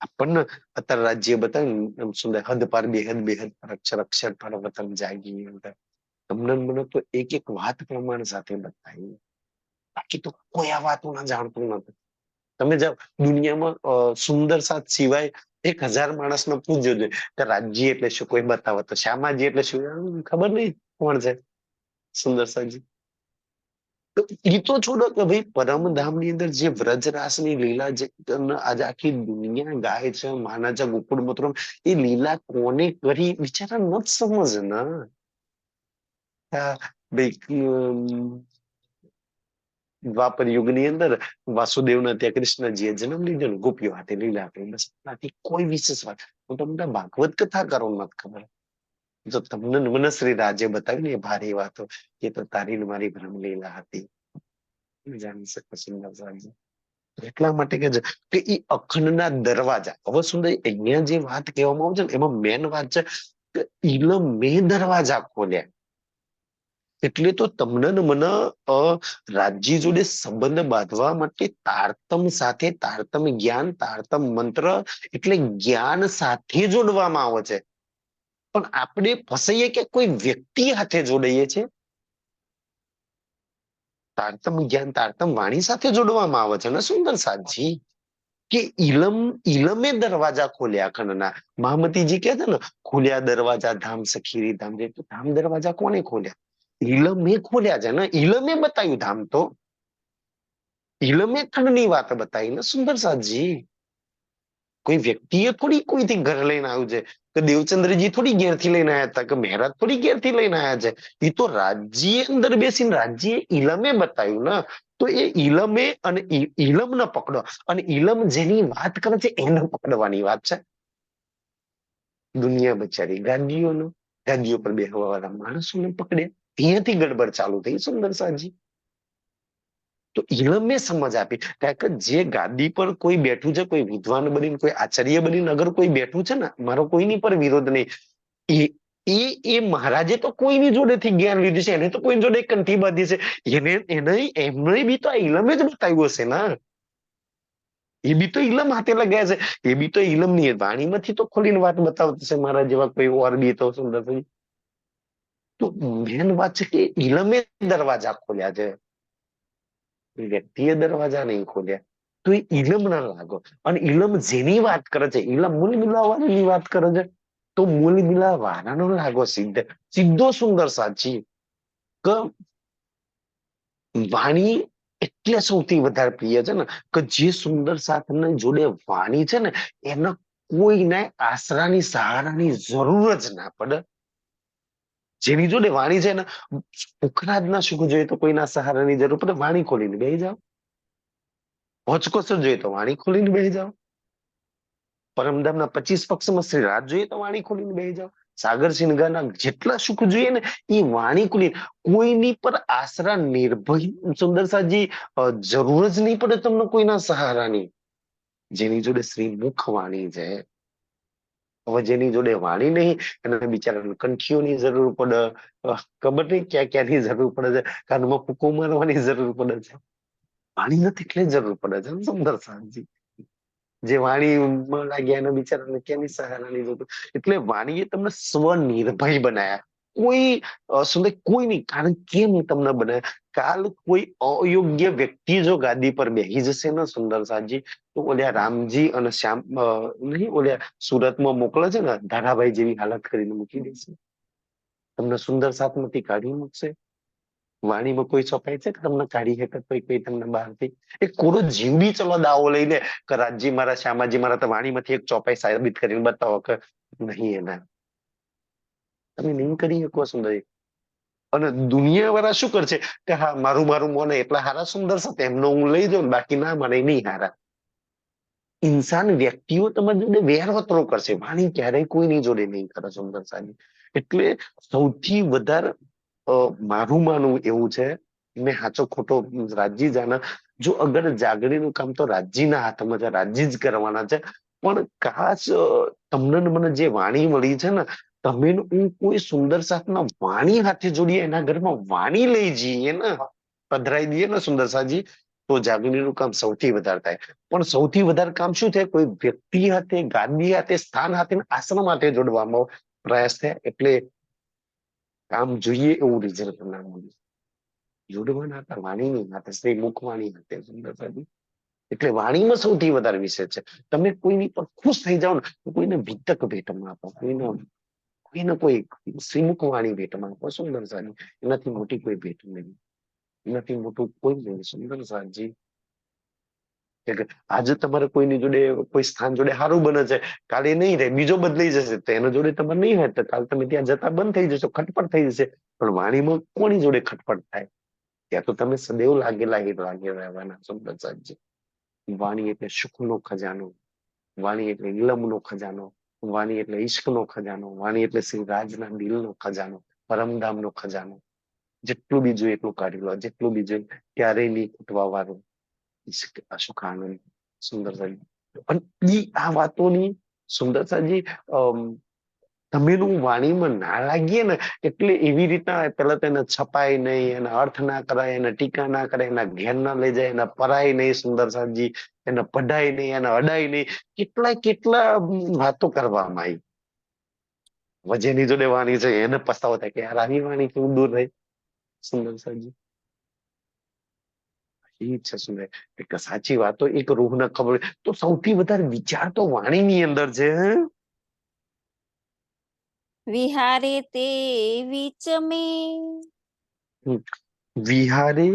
આપણને અત્યારે રાજ્ય બતાવે સુંદર હદ પાર બેહદ બેહદ પર અક્ષર અક્ષર પર વતન જાગી. તમને મને તો એક એક વાત પ્રમાણ સાથે બતાવી, બાકી તો કોઈ આ વાતો ના જાણતું નથી. તમે જાઓ દુનિયામાં સુંદર સાથ સિવાય 1000 માણસને પૂછજો કે રાજ્ય એટલે શું, કોઈ બતાવો તો શ્યામાજી એટલે શું ખબર નહીં કોણ છે. સુંદર સાજી, તો એ તો છોડો કે ભાઈ પરમધામ ની અંદર જે વ્રજરાસની લીલા જે આજે આખી દુનિયા ગાય છે, માના છે ગોકુળ મથુરા, એ લીલા કોને કરી બિચારા નત સમજ ને. દ્વાપર યુગની અંદર વાસુદેવના ત્યાં કૃષ્ણજીએ જન્મ લીધો ને ગોપીઓ હાથે લીલા કરી, બસ કોઈ વિશેષ વાત. હું તમને ભાગવત કથા કરો નથી ખબર, જો તમને ને મને શ્રી રાજે બતાવી ને એ ભારી વાતો, એ તો તારી ને મારી ભ્રમલીલા હતી. જાણી શકો સુંદરસાજી. એટલા માટે કે એ અખંડના દરવાજા, હવે સુંદર અહીંયા જે વાત કહેવામાં આવે છે ને એમાં મેન વાત છે કે ઇલમે દરવાજા ખોલ્યા. એટલે તો તમને ને મને રાજ્ય જોડે સંબંધ બાંધવા માટે તારતમ સાથે, તારતમ જ્ઞાન, તારતમ મંત્ર એટલે જ્ઞાન સાથે જોડવામાં આવે છે. પણ આપણે ફસાઈએ કે કોઈ વ્યક્તિ હાથે જોડાઈએ છે. તારતમ જ્ઞાન, તારતમ વાણી સાથે જોડવામાં આવે છે ને સુંદર સાજી. કે ઇલમે દરવાજા ખોલ્યા અખંડના. મહામતીજી કહે છે ને, ખોલ્યા દરવાજા ધામ સખીરી ધામ. ધામ દરવાજા કોને ખોલ્યા? ઇલમે ખોલ્યા છે ને. ઇલમે બતાવ્યું ધામ તો. ઇલમે ખંડની વાત બતાવી ને સુંદર સાજી. કોઈ વ્યક્તિએ થોડી કોઈથી ઘર લઈને આવ્યું છે, કે દેવચંદ્રજી થોડી ઘેરથી લઈને આવ્યા હતા, કે મહેરાજ થોડી ઘેરથી લઈને આવ્યા છે. એ તો રાજ્ય અંદર બેસીને રાજ્ય ઇલમે બતાવ્યું ને. તો એ ઇલમે અને ઇલમ ને પકડો, અને ઇલમ જેની વાત કરે છે એને પકડવાની વાત છે. દુનિયા બચારી ગાંધીઓનો, ગાંધીઓ પર બેહવા વાળા માણસોને પકડે, અહીંયાથી ગડબડ ચાલુ થઈ સુંદર સાજી. તો ઇલમે સમજ આપી કારણ કે જે ગાદી પર કોઈ બેઠું છે, કોઈ વિદ્વાન બનીને, કોઈ આચાર્ય બનીને અગર કોઈ બેઠું છે ને, મારો કોઈની પર વિરોધ નહીં, એ મહારાજે તો કોઈની જોડેથી જ્ઞાન લીધું છે, એને તો કોઈ જોડે કંઠી બાંધી છે, એમને બી તો આ ઇલમે જ બતાવ્યું હશે ને. એ બી તો ઇલમ હાથે લગાયા છે. એ બી તો ઇલમ ની વાણીમાંથી તો ખોલીને વાત બતાવતી છે, મારા જેવા કોઈ ઓર બી તો સુંદર. તો મેન વાત છે કે ઇલમે દરવાજા ખોલ્યા છે, વ્યક્તિએ દરવાજા નહીં ખોલ્યા. તો એ ઇલમ ના લાગો. અને ઇલમ જેની વાત કરે છે, ઇલમ મૂલ મિલાવવાની વાત કરે છે, તો મૂલ મિલાવવાનો લાગો સીધો સુંદર સાચી. કે વાણી એટલે સૌથી વધારે પ્રિય છે ને, કે જે સુંદર સાથની જોડે વાણી છે ને, એને કોઈને આશરાની સહારાની જરૂર જ ના પડે. જેની જોડે વાણી છે ને, પુખરાજ ના સુખ જોઈએ તો કોઈના સહારાની જરૂર પડે, વાણી ખોલીને બેસી જાઓ. હોચકોચર જોઈએ તો વાણી ખોલીને બેસી જાઓ. પરમધામના 25 પક્ષમાં શ્રી રાજ જોઈએ તો વાણી ખોલીને બેસી જાઓ. સાગર સિંગાના જેટલા સુખ જોઈએ ને એ વાણી ખોલી, કોઈની પર આશરા નિર્ભય સુંદરસાજી જરૂર જ નહીં પડે તમને કોઈના સહારાની. જેની જોડે શ્રીમુખ વાણી છે. હવે જેની જોડે વાણી નહીં એને બિચારાને કંઠીઓની જરૂર પડે, ખબર નહીં ક્યાં ક્યાંની જરૂર પડે છે, કાનમાં ફૂંકો મારવાની જરૂર પડે છે. વાણી નથી એટલે જરૂર પડે છે સુંદર સાજી. જે વાણીમાં લાગ્યા એને બિચારાને ક્યાંની સહારાની જરૂર. એટલે વાણીએ તમને સ્વનિર્ભય બનાયા. કોઈ સુંદર કોઈ નહીં. કારણ કેમ તમને બનાવ્યા? કાલ કોઈ અયોગ્ય વ્યક્તિ જો ગાદી પર બેસી જશે ને સુંદર સાજી, તો ઓલ્યા રામજી અને શ્યામ નહીં ઓલ્યા સુરતમાં મોકલે છે ને, ધારાભાઈ જેવી હાલત કરીને મૂકી દેશે. તમને સુંદર સાથમાંથી કાઢી મૂકશે. વાણીમાં કોઈ ચોપાઈ છે કે તમને કાઢી શકે કોઈ તમને બહારથી? એક કોરો જીવ બી ચલો દાવો લઈ લે કે રાજજી મારા, શ્યામાજી મારા, તો વાણીમાંથી એક ચોપાઈ સાબિત કરીને બતાવો કે નહીં એના. તમે નહીં કરી શકો સુંદર. અને દુનિયા વાળા શું કરશે કે હા મારું મારું મોને એટલા હારા સુંદર છે એમનો હું લઈ જાઉં, બાકી ના મને નહીં હારા. ઇન્સાન વ્યક્તિઓ તમારી જોડે વેરવતરો કરશે, વાણી ક્યારેય કોઈની જોડે નહીં કરે સુંદર સાની. એટલે સૌથી વધારે મારું માનવું એવું છે, મેં સાચો ખોટો રાજજી જાણે, જો અગર જાગણીનું કામ તો રાજજીના હાથમાં છે, રાજજી જ કરવાના છે. પણ કાશ તમને ને મને જે વાણી મળી છે ને, તમે હું કોઈ સુંદર સાથના વાણી હાથે જોડીએ, એના ઘરમાં વાણી લઈ જઈએ ને, પધરાઈ દઈએ ને સુંદર સાજી, તો જાગણીનું કામ સૌથી વધારે થાય. પણ સૌથી વધારે કામ શું થાય? કોઈ વ્યક્તિ હાથે, ગાદી હાથે, સ્થાન હાથે, આશ્રમ હાથે જોડવામાં પ્રયાસ થાય. એટલે કામ જોઈએ એવું રિઝલ્ટ ના મળ્યું. જોડવાના હતા વાણીની હાથે, શ્રી મુખવાણી હાથે સુંદર સાજી. એટલે વાણીમાં સૌથી વધારે વિશેષ છે. તમે કોઈની પર ખુશ થઈ જાઓ ને તો કોઈને વિતક ભેટમાં આપો, કોઈ શ્રીમુખ વાણી ભેટમાં આપો સુંદર સાજી. એનાથી મોટી કોઈ ભેટ નહીં, એનાથી મોટું કોઈ નહીં સુંદર સાજી. આજે તમારે કોઈની જોડે કોઈ સ્થાન જોડે સારું બને છે, કાલે નહીં રહે, બીજો બદલાઈ જશે, તો એના જોડે તમારે નહીં હોય તો કાલે તમે ત્યાં જતા બંધ થઈ જશો, ખટપટ થઈ જશે. પણ વાણીમાં કોની જોડે ખટપટ થાય? ત્યાં તો તમે સદૈવ લાગે રહેવાના સુંદર સાજી. વાણી એટલે સુખનો ખજાનો, વાણી એટલે ઇલમનો ખજાનો, વાણી એટલે ઈશ્કનો ખજાનો, વાણી એટલે શ્રી રાજના દિલનો ખજાનો, પરમધામનો ખજાનો. જેટલું બી જોઈએ એટલું કાઢી લો, જેટલું બી જોઈએ ક્યારેય નહીં ખૂટવા વાળું ઈશ્ક, સુખ, આનંદ. સુંદરતાજી અને આ વાતોની સુંદરતાજી તમેનું વાણીમાં ના લાગીએ ને એટલે એવી રીતના પેલા તો એને છપાય નહીં, એના અર્થ ના કરાય, એના ટીકા ના કરે, એના ઘેર ના લઈ જાય, એના પરાય નહીં, સુંદરસાજી એને પઢાય નહીં, એને અડાય નહીં, કેટલા કેટલા વાતો કરવામાં આવી. વજેની જોડે વાણી છે એને પસ્તાવો થાય કે યાર આવી વાણી કેવું દૂર રહી. સુંદરસાજી એ છે સુંદર એક સાચી વાતો એક રૂહ ને ખબર તો સૌથી વધારે વિચાર તો વાણીની અંદર છે. વિહારે તે વીચ મેં, વિહારે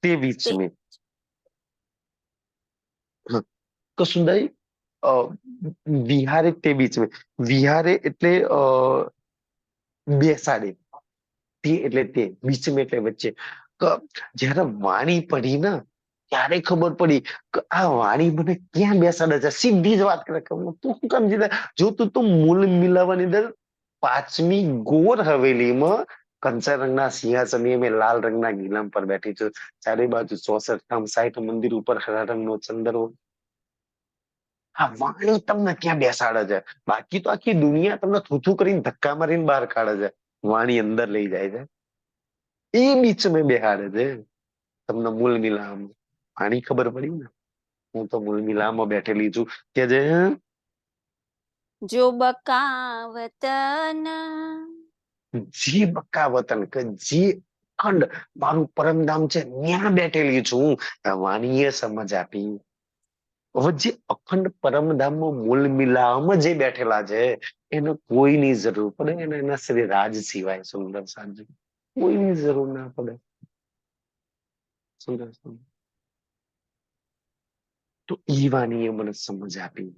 તે બીચ તે में કસુંદાઈ વિહારે તે બીચ में વિહારે એટલે બેસાડે, તે એટલે તે, બીચ में એટલે વચ્ચે. જયારે વાણી પડી ને ત્યારે ખબર પડી કે આ વાણી મને ક્યાં બેસાડે છે. સીધી જ વાત કરે કે તું શું કામ જીતે જો તું તો મૂળ મિલાવવાની અંદર 5મી ગોર હવેલીમાં કંચા રંગના સિંહાસની મેં લાલ રંગના ગીલામ પર બેઠી છું. ચારે બાજુ 64 ધામ 60 મંદિર ઉપર હરા રંગનો ચંદ્ર. આ વાણી તમને ક્યાં બેસાડે છે. બાકી તો આખી દુનિયા તમને થૂથું કરીને ધક્કા મારીને બહાર કાઢે છે, વાણી અંદર લઈ જાય છે. એ બીચ મેં બેહાડે છે તમને મૂળ મિલામ. વાણી ખબર પડી ને હું તો મૂળ મિલામાં બેઠેલી છું કે જે જો બકાવતન, જે બકાવતન કે જે અખંડ મારું પરમધામ છે ત્યાં બેઠેલી છું હું. વાણીએ સમજ આપી. હવે જે અખંડ પરમધામમાં મૂળ મિલામ જે બેઠેલા છે એને કોઈની જરૂર પડે એને એના શ્રી રાજ સિવાય. સુંદર સાજી કોઈની જરૂર ના પડે. સુંદર તો એ વાણીએ મને સમજ આપી,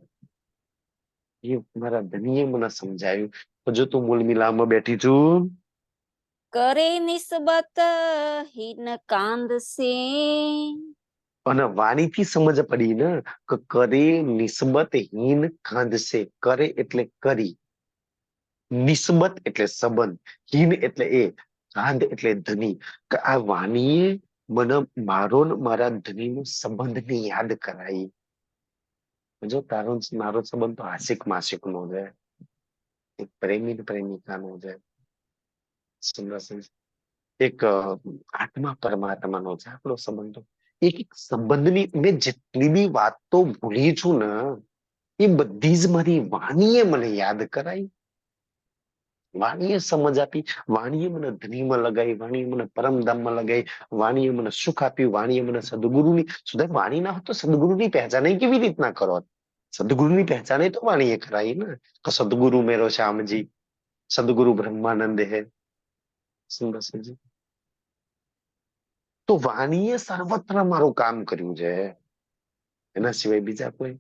એ મારા ધનીએ મને સમજાયું. જો તું મૂળ મિલામાં બેઠી છું કરે નિસ્બત હિન કાંદ સે, અને વાણીથી સમજ પડી ને કે કરે નિસ્બત હીન કાંધશે. કરે એટલે કરી, નિસ્બત એટલે સંબંધ, હીન એટલે એ, કાંધ એટલે ધની. કે આ વાણીએ મને મારો ને મારા ધનીનો સંબંધને યાદ કરાઈ. જો તારો મારો સંબંધ તો આશિક માસિક નો છે, એક પ્રેમી પ્રેમિકા નો છે. એક આત્મા પરમાત્મા નો છે આપણો સંબંધ. એક એક સંબંધની મેં જેટલી બી વાતો ભૂલી છું ને એ બધી જ મારી વાણીએ મને યાદ કરાઈ. વાણીએ સમજ આપી, વાણીએ મને ધનીમાં લગાવી, વાણીએ મને પરમધામમાં લગાવી, વાણીએ મને સુખ આપ્યું, વાણીએ મને સદગુરુની સુધા વાણી ના હોત તો સદગુરુની પહેચાન કેવી રીતના કરો. સદગુરુની પહેચાન તો વાણીએ કરાઈ ને કે સદગુરુ મેરો શ્યામજી, સદગુરુ બ્રહ્માનંદ હે. સુંદર સજી તો વાણીએ સર્વત્ર મારું કામ કર્યું છે, એના સિવાય બીજા કોઈ.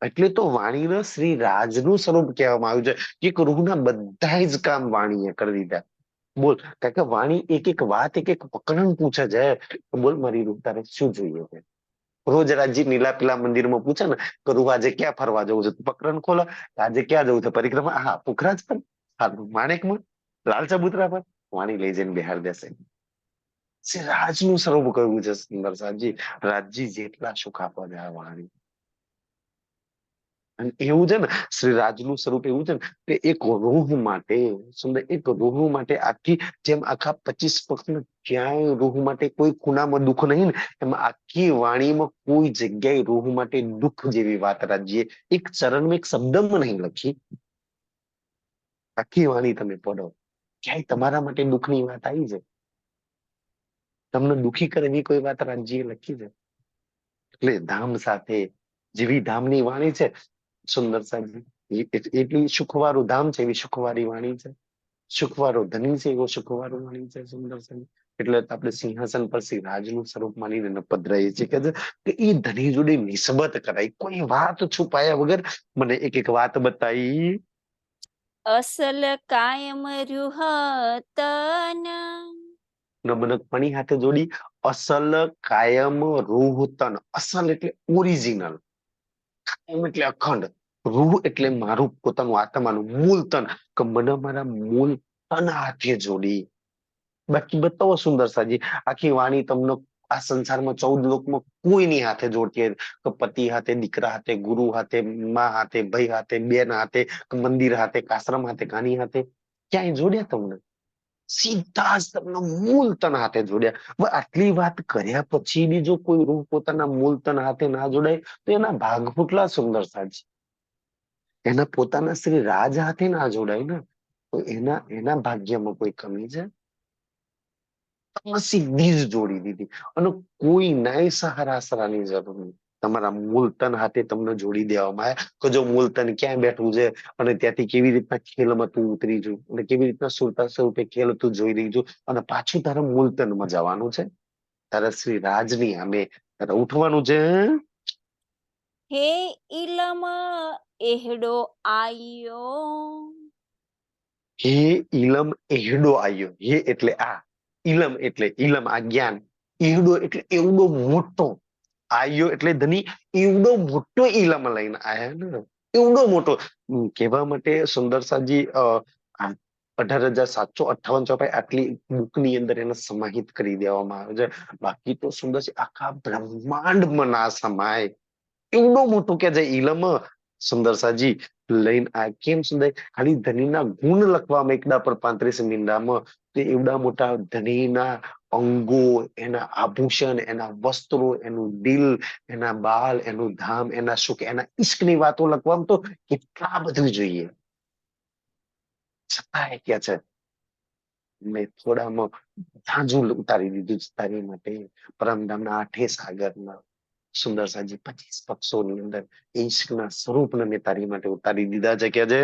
એટલે તો વાણીને શ્રી રાજનું સ્વરૂપ કહેવામાં આવ્યું છે કે રૂહના બધા જ કામ વાણીએ કરી દીધા. બોલ કારણ કે વાણી એક એક વાત એક એક પ્રકરણ પૂછે છે. બોલ મારી રૂહ તારે શું જોઈએ છે. રોજ રાજજી નીલા પીલા મંદિરમાં પૂછે ને કે રૂહ આજે ક્યાં ફરવા જવું છે, પ્રકરણ ખોલો આજે ક્યાં જવું છે પરિક્રમા, હા પુખરાજ પર, હા માણેકમાં, લાલ ચબૂતરા પર. વાણી લઈ જઈને બિહાર દેશે. શ્રી રાજનું સ્વરૂપ કહ્યું છે. સુંદર સાજી રાજજી જેટલા સુખ આપવા છે આ વાણી. અને એવું છે ને શ્રી રાજનું સ્વરૂપ એવું છે ને કે એક રૂહ માટે સુંદર, એક રૂહ માટે આખી જેમ આખા 25 પક્ષને ક્યાંય રૂહ માટે કોઈ ખૂણામાં દુઃખ નહીં ને એમાં આખી વાણીમાં કોઈ જગ્યાએ રૂહ માટે દુઃખ જેવી વાત રાજ્ય એક ચરણમાં એક શબ્દમાં નહીં લખી. આખી વાણી તમે પડો ક્યાંય તમારા માટે દુઃખની વાત આવી છે, તમને દુઃખી કરે એવી કોઈ વાત રાજ્યએ લખી છે. એટલે ધામ સાથે જેવી ધામની વાણી છે સુંદર સાહેબ એટલી સુખવાળું ધામ છે એવી સુખવાળી વાણી છે. સુખવાળો ધની છે એવો સુખવાળું વાણી છે. સુંદર સાહેબ એટલે આપણે સિંહાસન પર શ્રી રાજનું સ્વરૂપ માનીને પધરાઈએ છીએ કે એ ધની જોડે નિસ્બત કરાય, કોઈ વાત છુપાયા વગર મને એક એક વાત બતાવી. અસલ કાયમ રૂહ તન, મને પણી હાથે જોડી. અસલ કાયમ રૂહ તન, અસલ એટલે ઓરિજિનલ, કાયમ એટલે અખંડ, રૂહ એટલે મારું પોતાનું આત્માનું મૂળ તન, કે મને મારા મૂળ તન હાથે જોડી. બાકી બતાવો સુંદર સાજી, આખી વાણી તમને આ સંસારમાં 14 લોકમાં કોઈની હાથે જોડતી હોય, કે પતિ હાથે, દીકરા હાથે, ગુરુ હાથે, માં હાથે, ભાઈ હાથે, બેન હાથે, કે મંદિર હાથે, આશ્રમ હાથે, કાની હાથે, ક્યાંય જોડ્યા તમને? સીધા જ તમને મૂળ તન હાથે જોડ્યા. હવે આટલી વાત કર્યા પછી બી જો કોઈ રૂહ પોતાના મૂળ તન હાથે ના જોડાય તો એના ભાગ ફૂટલા સુંદર સાજી. એના પોતાના શ્રી રાજ હાથે ના જોડાય ને, તો એના ભાગ્યમાં કોઈ કમી છે? સીધી જ જોડી દીધી. અને કોઈ નાય સહારા આસરાની જરૂર નહીં. તમારા મૂળ તન હાથે તમને જોડી દેવામાં આવ્યા, કે જો મૂળ તન ક્યાં બેઠું છે અને ત્યાંથી કેવી રીતના ખેલમાં તું ઉતરી જુ, અને કેવી રીતના સુરતા સ્વરૂપે ખેલ તું જોઈ રહી છું, અને પાછું તારા મૂળ તનમાં જવાનું છે. તારા શ્રી રાજની સામે તારે ઉઠવાનું છે. હે ઈલમ એહડો આયો. હે ઈલમ એહડો આવ્યો. હે એટલે આ, ઈલમ એટલે ઈલમ આ જ્ઞાન, એહડો એટલે એવડો મોટો, આયો એટલે ધની એવડો મોટો ઈલમ લઈને આયા ને, એવડો મોટો. કહેવા માટે સુંદર સાજી 18,758 ચોપાઈ આટલી બુક ની અંદર એને સમાહિત કરી દેવામાં આવે છે. બાકી તો સુંદર છે આખા બ્રહ્માંડમાં ના સમાય એવડો મોટો કે જે ઈલમ સુંદર સાજી લઈને આ કેમ સુંદર, ખાલી ધનીના ગુણ લખવામાં એકડા પર 35 મીંડામાં, તે એવડા મોટા ધનીના અંગો, એના આભૂષણ, એના વસ્ત્રો, એનું દિલ, એના બાલ, એનું ધામ, એના સુખ, એના ઈશ્કની વાતો લખવામાં તો કેટલા બધું જોઈએ. છતાં કે છે મેં થોડામાં ઝાંઝું ઉતારી દીધું છે તારી માટે, પરમધામના 8 સાગરમાં સુંદર સાજી 25 પક્ષોની અંદર ઈશ્કના સ્વરૂપને મેં તારી માટે ઉતારી દીધા છે. કે છે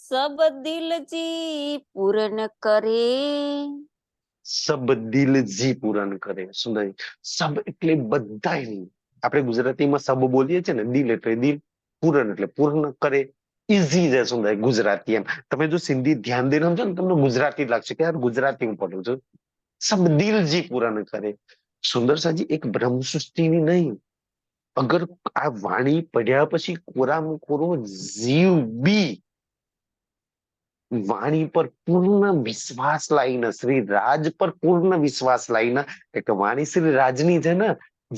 સબ દિલજી પૂરન કરે. સબ દિલજી પૂરણ કરે. સુંદર, સબ એટલે બધાય. આપણે ગુજરાતીમાં સબ બોલીએ છીએ ને, દિલ એટલે દિલ, પૂરણ એટલે પૂર્ણ કરે. ઈઝી છે સુંદર ગુજરાતી. એમ તમે જો સિંધી ધ્યાન દઈને સમજો ને, તમને ગુજરાતી લાગશે કે યાર ગુજરાતી હું પડું છું. સબ દિલજી પૂરણ કરે. સુંદર સાજી એક બ્રહ્મ સૃષ્ટિની નહીં, અગર આ વાણી પડ્યા પછી કોરામાં કોરો જીવ બી વાણી પર પૂર્ણ વિશ્વાસ લાવીને, શ્રી રાજ પર પૂર્ણ વિશ્વાસ લાવીને, એટલે વાણી શ્રી રાજની છે ને,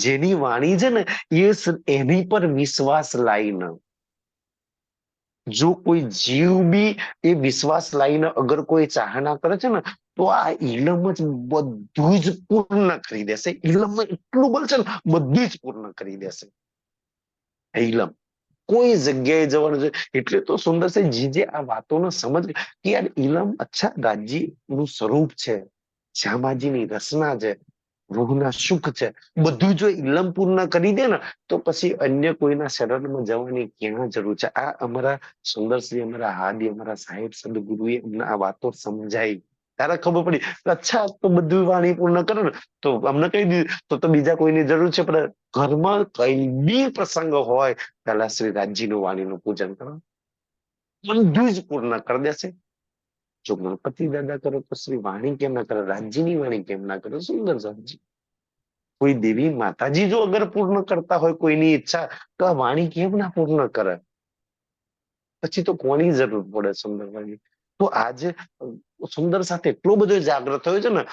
જેની વાણી છે ને એની પર વિશ્વાસ લાવીને જો કોઈ જીવ બી એ વિશ્વાસ લાવીને અગર કોઈ ચાહના કરે છે ને, તો આ ઇલમ જ બધું જ પૂર્ણ કરી દેશે. ઇલમ એટલું બળ છે ને, બધું જ પૂર્ણ કરી દેશે ઇલમ. કોઈ જગ્યાએ જવાનું છે. એટલે તો સુંદર છે જે આ વાતોને સમજ કે યાર ઇલમ અચ્છા રાજ્ય નું સ્વરૂપ છે, શ્યામાજીની રચના છે, રૂહના સુખ છે. બધું જો ઇલમ પૂર્ણ કરી દે ને, તો પછી અન્ય કોઈના શરણમાં જવાની ક્યાં જરૂર છે? આ અમારા સુંદરસિંહ, અમારા હાદી, અમારા સાહેબ સદગુરુએ અમને આ વાતો સમજાઈ. ત્યારે ખબર પડી અચ્છા તો બધું વાણી પૂર્ણ કરે ને, તો અમને કહી દીધું તો બીજા કોઈની જરૂર છે. પણ ઘરમાં કઈ બી પ્રસંગ હોય, પેલા શ્રી રાજ્યનું વાણીનું પૂજન કરો, બધું જ પૂર્ણ કરી દેશે. જો ગણપતિ દાદા કરો તો શ્રી વાણી કેમ ના કરે? રાજ્યની વાણી કેમ ના કરે? સુંદર સાજી કોઈ દેવી માતાજી જો અગર પૂર્ણ કરતા હોય કોઈની ઈચ્છા, તો આ વાણી કેમ ના પૂર્ણ કરે? પછી તો કોની જરૂર પડે સુંદરભાઈ? તો આજે સુંદર સાથે એટલો બધો જાગ્રત થયો છે ને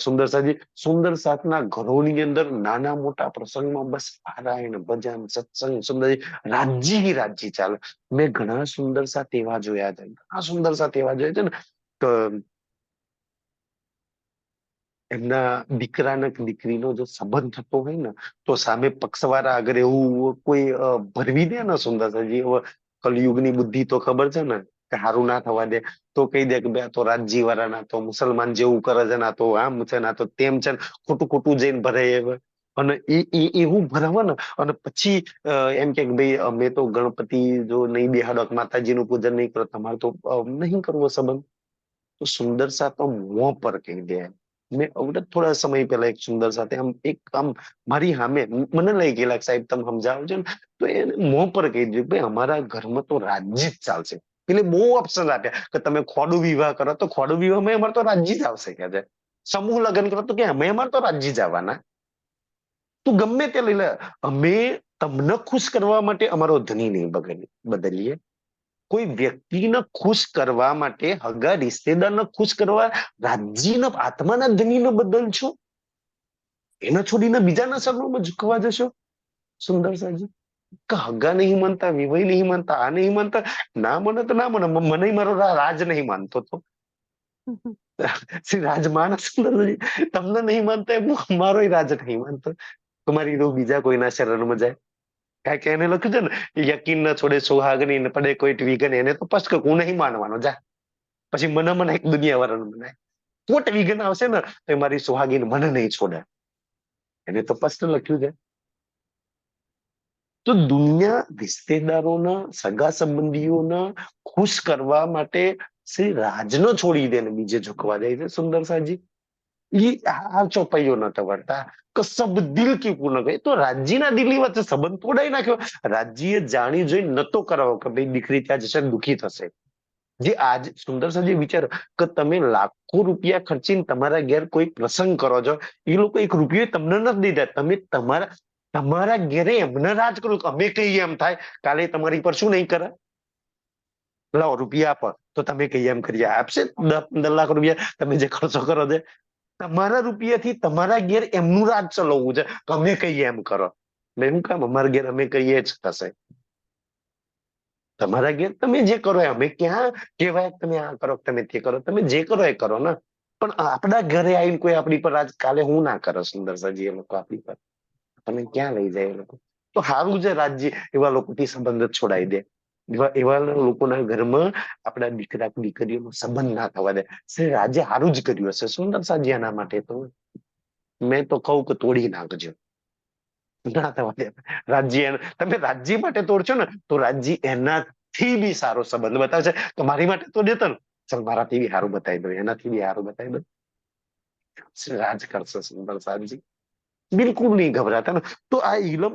સુંદર સાજી. સુંદર સાથના ઘરોની અંદર નાના મોટા પ્રસંગમાં બસ પારાયણ, ભજન, સત્સંગ, સુંદર રાજ્ય રાજ્ય ચાલે. મેં ઘણા સુંદર સાથ એવા જોયા છે, ઘણા સુંદર સાથ એવા જોયા છે ને, તો એમના દીકરાને દીકરીનો જો સંબંધ થતો હોય ને, તો સામે પક્ષવાળા અગર એવું કોઈ ભરવી દે ને સુંદર સાજી, કલયુગની બુદ્ધિ તો ખબર છે ને કે હારું ના થવા દે, તો કહી દે કે ભાઈ તો રાજ્ય વાળા ના તો મુસલમાન જેવું કરે છે, ના તો આમ છે, ના તો તેમ છે, ખોટું ખોટું જઈને ભરે. અને એવું ભરાવે ને, અને પછી એમ કે ભાઈ અમે તો ગણપતિ જો નહીં બેહાડો, માતાજીનું પૂજન નહીં કરો, તમારે તો નહીં કરવો સંબંધ. તો સુંદર સા તો મોં પર કહી દે. મેં અવડે થોડા સમય પહેલા એક સુંદર સાથે આમ મારી સામે મને લઈ ગયેલા, સાહેબ તમે સમજાવજો ને, તો એને મોં પર કહી દીધું ભાઈ અમારા ઘરમાં તો રાજ્ય જ ચાલશે. એટલે બહુ ઓપ્શન આપ્યા કે તમે ખોડું વિવાહ કરો તો ખોડું વિવાહ અમારે તો રાજ્ય જ આવશે કે છે. સમૂહ લગ્ન કરો તો કે અમે અમારે તો રાજ્ય જ આવવાના. તું ગમે તે લઈ લે. અમે તમને ખુશ કરવા માટે અમારો ધણી નહીં બદલીએ. કોઈ વ્યક્તિને ખુશ કરવા માટે, હગા રિશ્તેદારને ખુશ કરવા રાજ્યના આત્માના ધણીને બદલશો? એને છોડીને બીજાના શરણોમાં ઝૂકવા જશો? સુંદર સાજી, કે હગા નહીં માનતા, વિવાહ નહીં માનતા, આ નહીં માનતા, ના મને તો ના મને, મને મારો રાજ નહીં માનતો તો શ્રી રાજ માનસ સુંદરજી, તમને નહીં માનતા એમ મારો રાજ નહીં માનતો. તમારી તો બીજા કોઈના શરણમાં જાય. કારણ કે એને લખ્યું છે ને, યકીન ન છોડે સુહાગની ને પડે કોઈ વિઘન, એને તો પસ્ક હું નહીં માનવાનો જા. પછી મને એક દુનિયા વાળાનું બનાય. કોટ વિઘન આવશે ને તો મારી સુહાગીને મને નહીં છોડે, એને તો સ્પષ્ટ લખ્યું છે. તો દુનિયા રિશ્તેદારોના, સગા સંબંધીઓના ખુશ કરવા માટે શ્રી રાજનો છોડી દે ને બીજે ઝુકવા જાય છે. સુંદર સાજી, એ આ ચોપાઈઓ નતા વળતા કે સબ દિલ કી પૂર્ણ ગઈ. તો રાજ્યના દિલની વચ્ચે સંબંધ તોડાઈ નાખ્યો. રાજ્યએ જાણી જોઈ નતો કરાવો કે ભાઈ દીકરી ત્યાં જશે દુઃખી થશે. જે આજ સુંદર સાજી વિચારો કે તમે લાખો રૂપિયા ખર્ચીને તમારા ઘેર કોઈ પ્રસંગ કરો છો, એ લોકો એક રૂપિયો તમને નથી દીધા, તમે તમારા ઘેરે એમને રાજ કરો. અમે કહીએ એમ થાય, કાલે તમારી પર શું નહીં કરે, લાવો રૂપિયા આપો તો તમે કહીએ એમ કરીએ આપશે. 10-15 લાખ રૂપિયા તમે જે ખર્ચો કરો છે, તમારા રૂપિયાથી તમારા ઘેર એમનું રાજ ચલાવવું છે, અમે કહીએ એમ કરો. એનું કામ અમારા ઘેર અમે કહીએ જ થશે. તમારા ઘેર તમે જે કરો એ અમે ક્યાં કહેવાય તમે આ કરો, તમે તે કરો, તમે જે કરો એ કરો ને. પણ આપણા ઘરે આવીને કોઈ આપણી પર આજ કાલે હું ના કરે સુંદર સાજી, એ લોકો આપણી પર આપણને ક્યાં લઈ જાય એ લોકો. તો સારું છે રાજ્ય એવા લોકોથી સંબંધ જ છોડાઈ દે. એવા લોકોના ઘરમાં આપણા દીકરા દીકરીઓનો સંબંધ ના થવા દે. શ્રી રાજે સારું જ કર્યું હશે સુંદર સાજી. એના માટે તો મેં તો કહું કે તોડી નાખજો, ના થવા દે રાજ્ય. તમે રાજ્ય માટે તોડશો ને તો રાજ્ય એનાથી બી સારો સંબંધ બતાવશે. તો મારી માટે તો દેતો ને, ચાલ મારાથી બી સારું બતાવી દો, એનાથી બી સારું બતાવી દો. રાજ કરશે સુંદર સાજી, બિલકુલ નહીં ગભરાતા ને. તો આ ઇલમ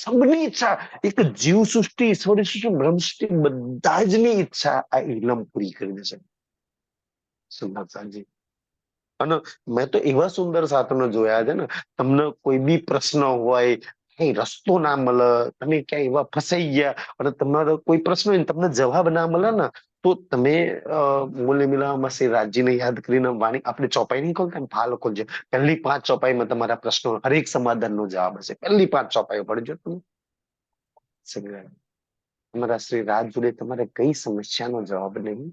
સબની ઈચ્છા, એક જીવ સૃષ્ટિ, ઈશ્વર સૃષ્ટિ, બ્રહ્મ સૃષ્ટિ, બધા જ ની ઈચ્છા આ ઇલમ પૂરી કરી દેશે સુંદર સાજી. અને મેં તો એવા સુંદર સાધનો જોયા છે ને, તમને કોઈ બી પ્રશ્ન હોય, કઈ રસ્તો ના મળે, તમે ક્યાંય એવા ફસાઈ ગયા અને તમારો કોઈ પ્રશ્ન હોય તમને જવાબ ના મળે ને, તો તમે મૂલ્ય મિલાવવામાં શ્રી રાજ્યને યાદ કરીને વાણી આપણે ચોપાઈ નહીં ખોલતા, ફાલ ખોલજો. પહેલી 5 ચોપાઈમાં તમારા પ્રશ્નો હરેક સમાધાનનો જવાબ હશે. પહેલી 5 ચોપાઈઓ પડજો તમે. તમારા શ્રી રાજ જોડે તમારે કઈ સમસ્યાનો જવાબ નહીં.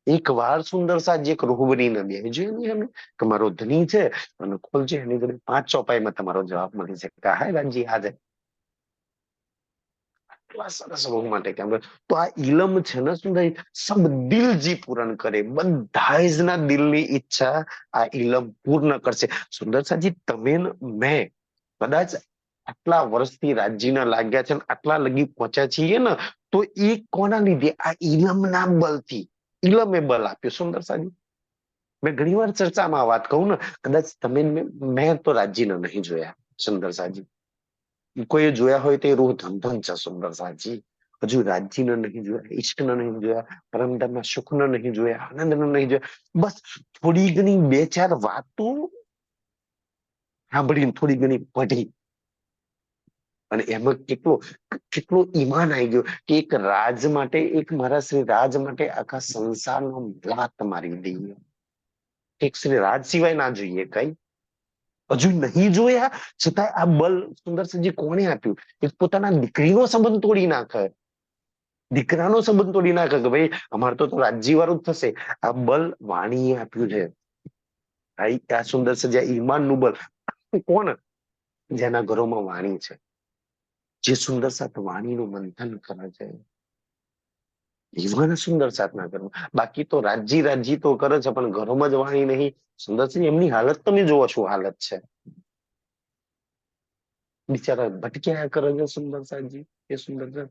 એક વાર સુંદર સાજી એક રૂહ બનીને બેસજો એની સામે કે મારો ધણી છે, અને ખોલજો એની જોડે 5 ચોપાઈમાં તમારો જવાબ મળી શકે. હાય રાજજી હાજર. આટલા સરસ રૂહ માટે કેમ. તો આ ઇલમ છે ને સુંદર, સબ દિલ જી પૂરણ કરે, બધા જ ના દિલની ઈચ્છા આ ઇલમ પૂર્ણ કરશે. સુંદર સાજી, તમે મેં કદાચ આટલા વર્ષથી રાજ્યના લાગ્યા છે ને આટલા લગી પહોંચ્યા છીએ ને, તો એ કોના લીધે? આ ઇલમના બલથી. ઇલમે બલ આપ્યું સુંદર સાજી. મેં ઘણી વાર ચર્ચામાં વાત કહું ને, કદાચ તમે મેં તો રાજ્યને નહીં જોયા સુંદર સાજી. કોઈ જોયા હોય તો એ રૂહ ધન છે સુંદર સાજી. હજુ રાજ્યને નહીં જોયા, ઈષ્ટને નહીં જોયા, પરમધામના સુખને નહીં જોયા, આનંદને નહીં જોયા. બસ થોડી ઘણી 2-4 વાતો સાંભળીને થોડી ઘણી પઢી, અને એમાં કેટલો ઈમાન આવી ગયો કે એક રાજ માટે, એક મારા શ્રી રાજ માટે આખા સંસારનો લાત મારી દઈએ. એક શ્રી રાજ સિવાય ના જોઈએ કઈ. હજુ નહીં જોયા છતાં આ બલ સુંદર સાજી કોણે આપ્યું? એક પોતાના દીકરીનો સંબંધ તોડી નાખે, દીકરાનો સંબંધ તોડી નાખે કે ભાઈ અમારે તો રાજ્ય વાળું જ થશે. આ બલ વાણીએ આપ્યું છે. આ સુંદર સાજી ઈમાનનું બલ કોણ? જેના ઘરોમાં વાણી છે, જે સુંદર સાથ વાણીનું મંથન કરે છે, એવાના સુંદર સાધના કરવા. બાકી તો રાજ્ય તો કરે છે પણ ઘરોમાં જ વાણી નહીં. સુંદર સાજી એમની હાલત તમે જોવો શું હાલત છે, બિચારા ભટક્યા કરે છે સુંદર સાજી. એ સુંદર છે.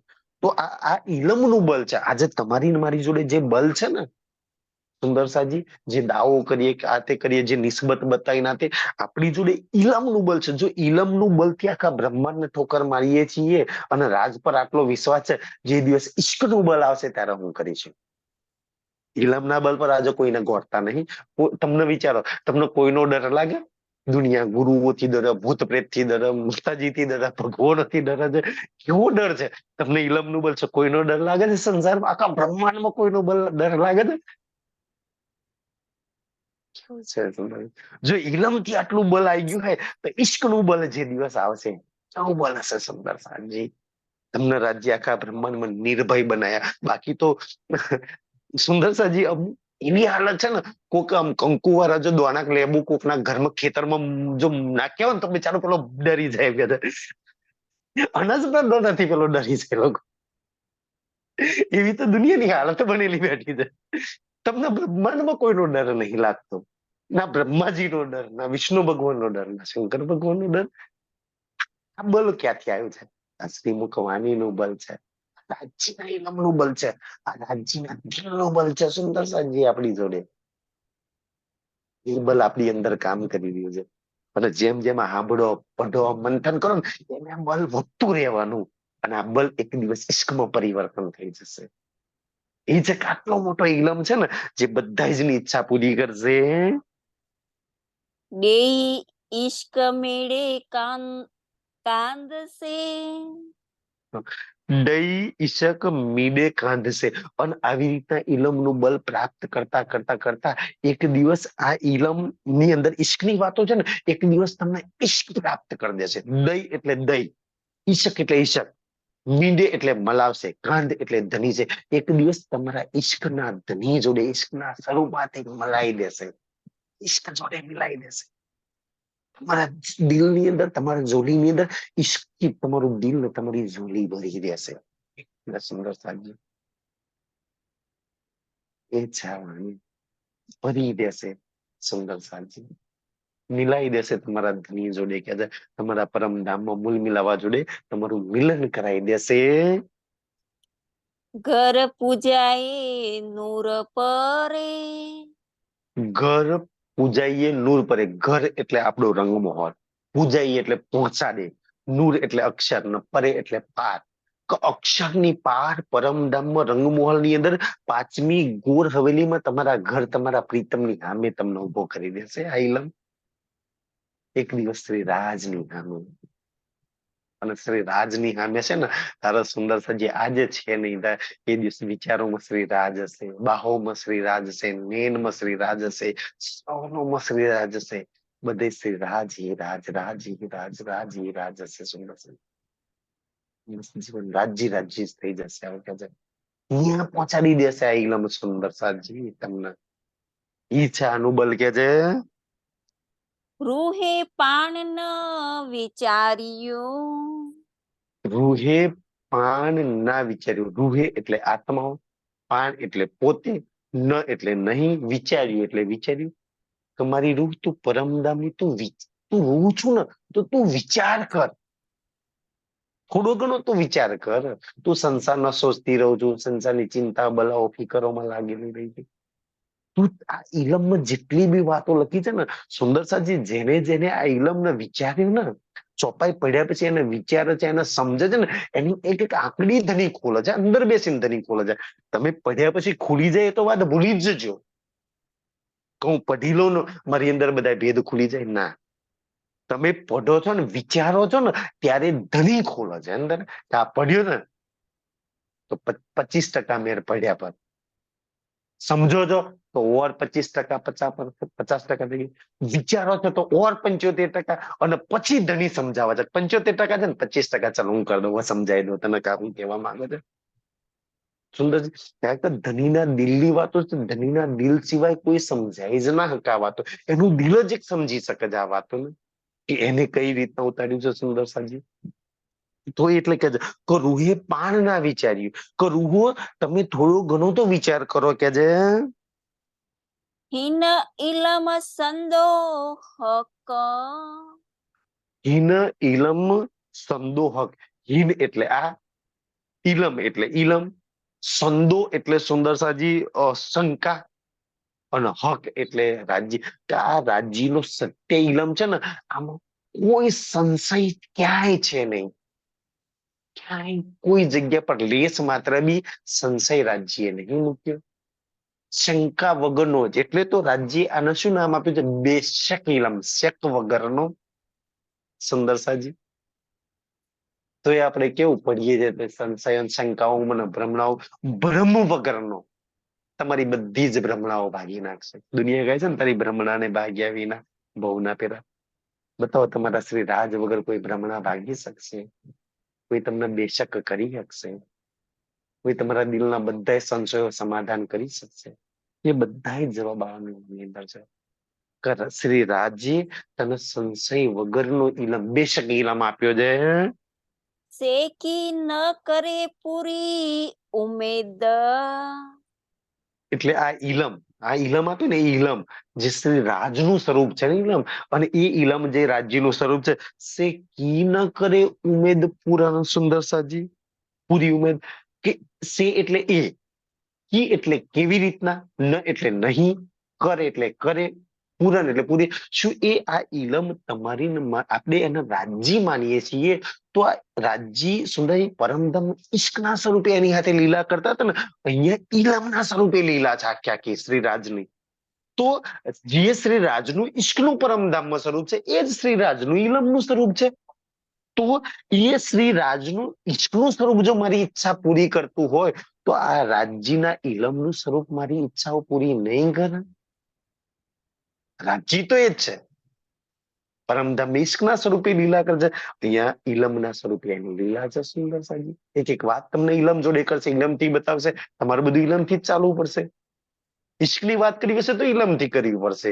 તો આ ઇલમનું બલ છે. આજે તમારી ને મારી જોડે જે બલ છે ને સુંદર સાજી, જે દાવો કરીએ કે આ તે કરીએ, જે નિસ્બત બતાવીને આ તે, આપણી જોડે ઇલમનું બલ છે. જો ઇલમનું બલથી આખા બ્રહ્માંડને ઠોકર મારીએ છીએ અને રાજ પર આટલો વિશ્વાસ છે, જે દિવસ ઈશ્કનું બલ આવશે ત્યારે હું કરીશું. ઇલમના બલ પર આજે કોઈને ગોઠતા નહીં. તમને વિચારો, તમને કોઈનો ડર લાગે? દુનિયા ગુરુઓથી ડરે, ભૂત પ્રેતથી ડરે, માતાજીથી ડરે, ભગવાનથી ડરે છે. કેવો ડર છે? તમને ઇલમનું બળ છે, કોઈનો ડર લાગે છે સંસારમાં? આખા બ્રહ્માંડમાં કોઈનો ડર લાગે છે? કેવું છે? જો ઇલમથી આટલું બળ આવી ગયું હોય તો ઈશ્કનું બળ જે દિવસ આવશે, કેવું બળ હશે સુંદર સાજી. તમને રાજ્ય આખા બ્રહ્માંડમાં નિર્ભય બનાયા. બાકી તો સુંદર સાજી એવી હાલત છે ને, કોક આમ કંકુવાળા જો દોણાક લેબુ કોકના ઘરમાં ખેતરમાં જો નાખ્યા હોય ને તો બિચારો પેલો ડરી જાય કે અનાજ પણ નથી પેલો ડરી જાય લોકો. એવી તો દુનિયાની હાલત બનેલી બેઠી છે. તમને બ્રહ્માંડમાં કોઈનો ડર નહીં લાગતો. ના બ્રહ્માજીનો ડર, ના વિષ્ણુ ભગવાનનો ડર, ના શંકર ભગવાનનો ડર. આ બલ ક્યાંથી આવ્યું છે? આ શ્રીમુખ વાણીનું બલ છે, રાજ્યના ઇલમનું બલ છે, આ રાજ્યના દિલનું બલ છે સુંદર સાજી આપણી જોડે. એ બલ આપણી અંદર કામ કરી રહ્યું છે. અને જેમ જેમ સાંભળો, પઢો, મંથન કરો ને એમ એમ બલ વધતું રહેવાનું. અને આ બલ એક દિવસ ઇશ્કમાં પરિવર્તન થઈ જશે. એ જે આટલો મોટો ઇલમ છે ને, જે બધા જ ની ઈચ્છા પૂરી કરશે. દેઈ ઈશ્ક મેળે કાંદશે. ડઈ ઈશક મીડે કાંધશે. અને આવી રીતના ઇલમનું બલ પ્રાપ્ત કરતા કરતા કરતા એક દિવસ આ ઇલમ ની અંદર ઈશ્કની વાતો છે ને, એક દિવસ તમને ઈશ્ક પ્રાપ્ત કરી દેશે. દઈ એટલે દઈ, ઈશક એટલે ઈશક, મીંડે એટલે મલાવશે, કાંધ એટલે ધની છે. એક દિવસ તમારા ઈશ્કના ધની જોડે, ઈશ્કના સ્વરૂપાથી મલાઈ દેશે, ઈશ્ક જોડે મિલાઈ દેશે. તમારા દિલની અંદર, તમારા જોડીની અંદર ઈશ્કથી તમારું દિલ ને તમારી જોડી ભરી દેશે. એટલા સુંદર સાજી એ છાવાની ભરી દેશે સુંદર સાજી, મિલાઈ દેશે તમારા ધની જોડે. કે તમારા પરમ ધામમાં મૂલ મિલાવા જોડે તમારું મિલન કરાવી દેશે. ઘર પૂજાએ નૂર પરે. ઘર પૂજાઈએ નૂર પરે. ઘર એટલે આપણો રંગમહોર, પૂજાઈએ એટલે પહોંચાડે, નૂર એટલે અક્ષર, ને પરે એટલે પાર. અક્ષરની પાર પરમધામમાં રંગમહોલ ની અંદર પાંચમી ગોર હવેલીમાં તમારા ઘર, તમારા પ્રીતમની સામે તમને ઉભો કરી દેશે આ ઇલમ. એક દિવસ શ્રી રાજની સામે. અને શ્રી રાજની સામે છે ને, તારો સુંદર સજી આજે છે નહીં, એ દિવસ વિચારોમાં શ્રી રાજ હશે, બાહોમાં શ્રી રાજ હશે, નેનમાં શ્રી રાજ હશે, સૌનોમાં શ્રી રાજ હશે. બધે શ્રી રાજ હી રાજ, રાજ હી રાજ, રાજ હી રાજ હશે. સુંદર જીવન રાજ્ય રાજ્ય થઈ જશે. હવે કે છે અહીંયા પહોંચાડી દેશે આ ઇલમ સુંદર સાજી તમને. ઈ છે અનુબલ કે છે. રૂહે પાણ ન વિચાર્યું. રૂહે પાન ના વિચાર્યું. રૂહે એટલે આત્માઓ, પાન એટલે પોતે, ન એટલે નહીં, વિચાર્યું એટલે વિચાર્યું. તમારી રૂહ તું પરમધામની, તું રૂહ છું ને, તો તું વિચાર કર. થોડો ઘણો તું વિચાર કર. તું સંસારમાં સોચતી રહું છું, સંસારની ચિંતા બલાઓ ફિકરોમાં લાગેલી રહી છે. તું આ ઇલમમાં જેટલી બી વાતો લખી છે ને સુંદર સાજી, જેને જેને આ ઇલમને વિચાર્યું ને, ચોપાઈ પડ્યા પછી એને વિચારે છે, એને સમજે છે ને, એની એક એક આંકડી ધની ખોલે છે, અંદર બેસીને ધની ખોલે છે. તમે પડ્યા પછી ખુલી જાય તો વાત ભૂલી જ જજો. હું પઢી લઉં ને મારી અંદર બધા ભેદ ખુલી જાય, ના. તમે પઢો છો ને, વિચારો છો ને, ત્યારે ધની ખોલે છે અંદર. આ પડ્યો ને તો 25% મેર પડ્યા પર સમજો છો તો ઓર 25%, 50% થઈ ગઈ. વિચારો છો તો ઓર 75%. અને પછી ધણી સમજાવે છે. 75% છે ને, 25% ચાલો હું કરી દઉં, સમજાવી દઉં તને કામ કહેવા માંગે છે. સુંદરજી, કારણ કે ધનીના દિલની વાતો છે, ધનીના દિલ સિવાય કોઈ સમજાય જ ના હકે આ વાતો. એનું દિલ જ એક સમજી શકે છે આ વાતોને, કે એને કઈ રીતના ઉતાર્યું છે સુંદર સાજી. તો એટલે કે રૂહે પાણ ના વિચાર્યું. કે રૂહો તમે થોડો ઘણો તો વિચાર કરો કે જે હિન ઇલમ સંદોહક. હિન ઇલમ સંદોહક. હિન એટલે આ, ઇલમ એટલે ઇલમ, સંદો એટલે સુંદર સાજી શંકા, અને હક એટલે રાજ્ય. કે આ રાજ્યનો સત્ય ઇલમ છે ને, આમાં કોઈ સંશય ક્યાંય છે નહીં. ક્યાંય કોઈ જગ્યા પર લેસ માત્ર બી સંશય રાજ્ય નહીં મૂક્યો. શંકા વગરનો જ, એટલે તો રાજ્ય આને શું નામ આપ્યું છે? બેશક ઇલમ, શક વગરનો. સુંદર સાજી. તો એ આપણે કેવું પઢીએ છીએ તે સંશય શંકાઓ મને ભ્રમણાઓ, ભ્રમ વગરનો. તમારી બધી જ ભ્રમણાઓ ભાગી નાખશે. દુનિયા કહે છે ને તારી ભ્રમણાને ભાગ્યા વિના બહુ ના પેરા. બતાવો તમારા શ્રી રાજ વગર કોઈ ભ્રમણા ભાગી શકશે? કોઈ તમને બેશક કરી શકશે? કોઈ તમારા દિલના બધા સંશયો સમાધાન કરી શકશે? એ બધા જવાબ આવવાની અંદર છે. શ્રી રાજે તને સંશય વગરનો ઇલમ, બેશક ઇલમ આપ્યો છે. શેકી ન કરે પૂરી ઉમેદ. એટલે આ ઇલમ આપ્યું ને, એ ઇલમ જે શ્રી રાજનું સ્વરૂપ છે ને ઇલમ, અને એ ઇલમ જે રાજ્યનું સ્વરૂપ છે, સે કી ન કરે ઉમેદ પૂરા. સુંદર સાજી, પૂરી ઉમેદ. કે સે એટલે એ, કી એટલે કેવી રીતના, ન એટલે નહીં, કરે એટલે કરે, પૂરણ એટલે પૂરી. શું એ આ ઇલમ તમારી આપણે એને રાજ્ય માનીએ છીએ, તો આ રાજ્ય સુંદર પરમધમ ઈશ્કના સ્વરૂપે એની સાથે લીલા કરતા હતા ને, અહીંયા ઇલમના સ્વરૂપે લીલા છે આખી આખી શ્રી રાજની. તો જે શ્રી રાજનું ઈશ્કનું પરમધામમાં સ્વરૂપ છે, એ જ શ્રી રાજનું ઇલમનું સ્વરૂપ છે. તો એ શ્રી રાજનું ઈશ્કનું સ્વરૂપ જો મારી ઈચ્છા પૂરી કરતું હોય, તો આ રાજ્યના ઇલમનું સ્વરૂપ મારી ઈચ્છાઓ પૂરી નહીં કરે. રાજ્ય તો એ જ છે, પરમધામ ઈશ્કના સ્વરૂપે લીલા કરશે. અહીંયા ઇલમના સ્વરૂપે એની લીલા છે. સુંદર સાજી, એક એક વાત તમને ઇલમ જોડે કરશે, ઇલમથી બતાવશે. તમારે બધું ઇલમથી જ ચાલવું પડશે. ઈશ્કની વાત કરવી હશે તો ઇલમથી કરવી પડશે.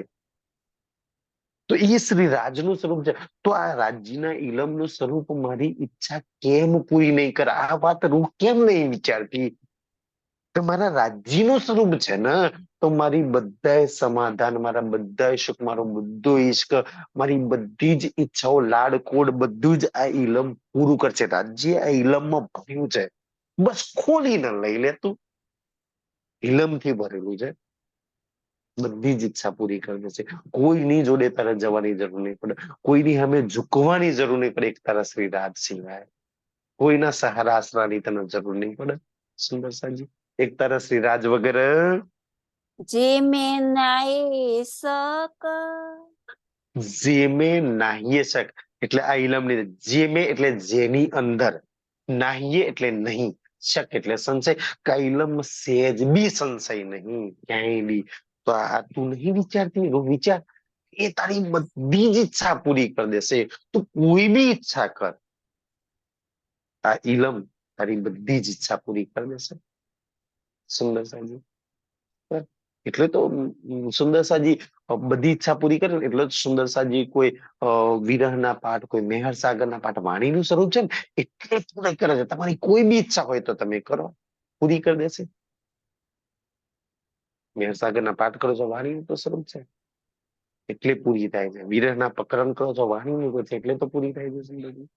તો એ શ્રી રાજનું સ્વરૂપ છે. તો આ રાજ્યના ઇલમનું સ્વરૂપ મારી ઈચ્છા કેમ પૂરી નહીં કરે? આ વાત રૂહ કેમ નહીં વિચારતી? તો મારા રાજ્યનું સ્વરૂપ છે ને, તો મારી બધા સમાધાન, મારા બધા સુખ, મારો બધો ઈશ્ક, મારી બધી જ ઈચ્છાઓ, લાડકોડ બધું જ આ ઇલમ પૂરું કરશે. રાજ્ય આ ઇલમમાં ભર્યું છે. બસ ખોલીને લઈ લે તું. ઇલમથી ભરેલું છે. બધી જ ઈચ્છા પૂરી કરી દેશે. કોઈની જોડે તારે જવાની જરૂર નહીં પડે, કોઈની સામે ઝૂકવાની જરૂર નહીં પડે, એક તારા શ્રી રાજ સિવાય. કોઈના સહારા આસરાની તને જરૂર નહીં પડે. સુંદર સાજી, એક તારા શ્રી રાજ વગર જે મેં નાય સક. જે મેં નાહીએ શક, એટલે આ ઇલમની જે મેં એટલે જેની અંદર, નાહીએ એટલે નહીં, શક એટલે સંશય. કે ઇલમ સેજ બી સંશય નહીં ક્યાંય બી. તો આ તું નહીં વિચારતી, વિચાર. એ તારી બધી જ ઈચ્છા પૂરી કરી દેશે. તું કોઈ બી ઈચ્છા કર, આ ઇલમ તારી બધી જ ઈચ્છા પૂરી કરી દેશે. સુંદર સાજી, એટલે તો સુંદર સાજી બધી ઈચ્છા પૂરી કરે ને, એટલે સુંદર સાજી કોઈ વિરહના પાઠ, કોઈ મેહર સાગરના પાઠ, વાણીનું સ્વરૂપ છે ને, એટલે પૂરા કરે છે. તમારી કોઈ બી ઈચ્છા હોય તો તમે કરો, પૂરી કરી દેશે. મેહર સાગરના પાઠ કરો છો, વાણીનું તો સ્વરૂપ છે, એટલે પૂરી થાય છે. વિરહના પ્રકરણ કરો છો, વાણીનું છે, એટલે તો પૂરી થાય છે. સુંદરજી,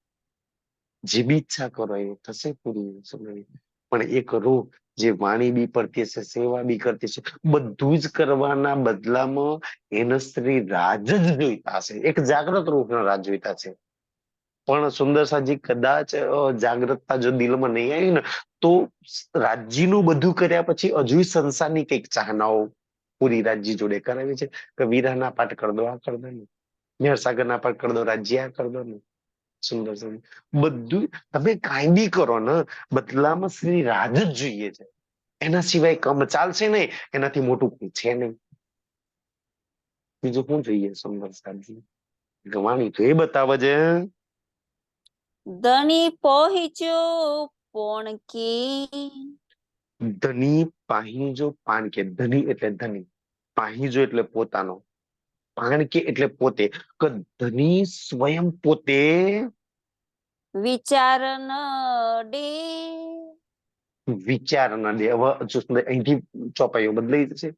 જે બી ઈચ્છા કરો એ થશે પૂરી. સુંદરજી, પણ એક રૂહ જે વાણી બી પડતી હશે, સેવા બી કરતી છે, બધું જ કરવાના બદલામાં એને શ્રી રાજ જ જોઈતા હશે. એક જાગ્રત રૂપનો રાજ જોઈતા છે. પણ સુંદર સાજી, કદાચ જાગ્રતતા જો દિલમાં નહીં આવી ને, તો રાજ્યનું બધું કર્યા પછી હજુ સંસારની કઈક ચાહનાઓ પૂરી રાજ્ય જોડે કરાવી છે. કે વિરહના પાઠ કર દો, આ કર દો ને, મેહર સાગરના પાઠ કર દો, રાજ્ય આ કર દો ને. સુંદર સાજી, બધું તમે કાંઈ બી કરો ને, બદલામાં શ્રી રાજ જ જોઈએ છે. એના સિવાય કમ ચાલશે નહીં, એનાથી મોટું કોઈ છે નહીં. બીજું શું જોઈએ? સુંદર સાજી, ગવાણી તો એ બતાવે છે. ધણી પહોંચ્યો પોણકી. ધની પાહીજો પાન કે, ધની એટલે ધની, પાહીજો એટલે પોતાનો, પાણ કે એટલે પોતે. કે ધની સ્વયં પોતે વિચાર ન ડે. વિચાર ના દે. હવે અહીંથી ચોપાઈઓ બદલાઈ જશે.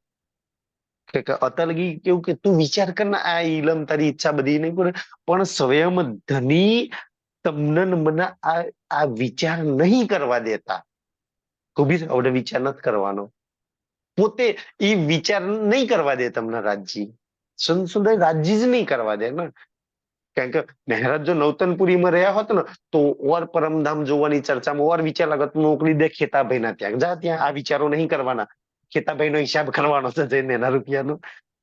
કે અતલગી કેવું કે તું વિચાર કર ને, આ ઇલમ તારી ઈચ્છા બધી નહીં પૂરે, પણ સ્વયં ધની તમને મને આ વિચાર નહીં કરવા દેતા. તું બી હવે વિચાર નથી કરવાનો, પોતે એ વિચાર નહીં કરવા દે તમને રાજ્ય. સુંદર રાજ્ય જ નહીં કરવા દે ને. કારણ કે મહારાજ જો નવતનપુરીમાં રહ્યા હોત ને, તો ઓર પરમધામ જોવાની ચર્ચામાં ઓર વિચાર લાગત, મોકલી દે ખેતાભાઈ ના ત્યાં, જા ત્યાં આ વિચારો નહીં કરવાના. ખેતાભાઈ નો હિસાબ કરવાનો છે જઈને એના રૂપિયાનો.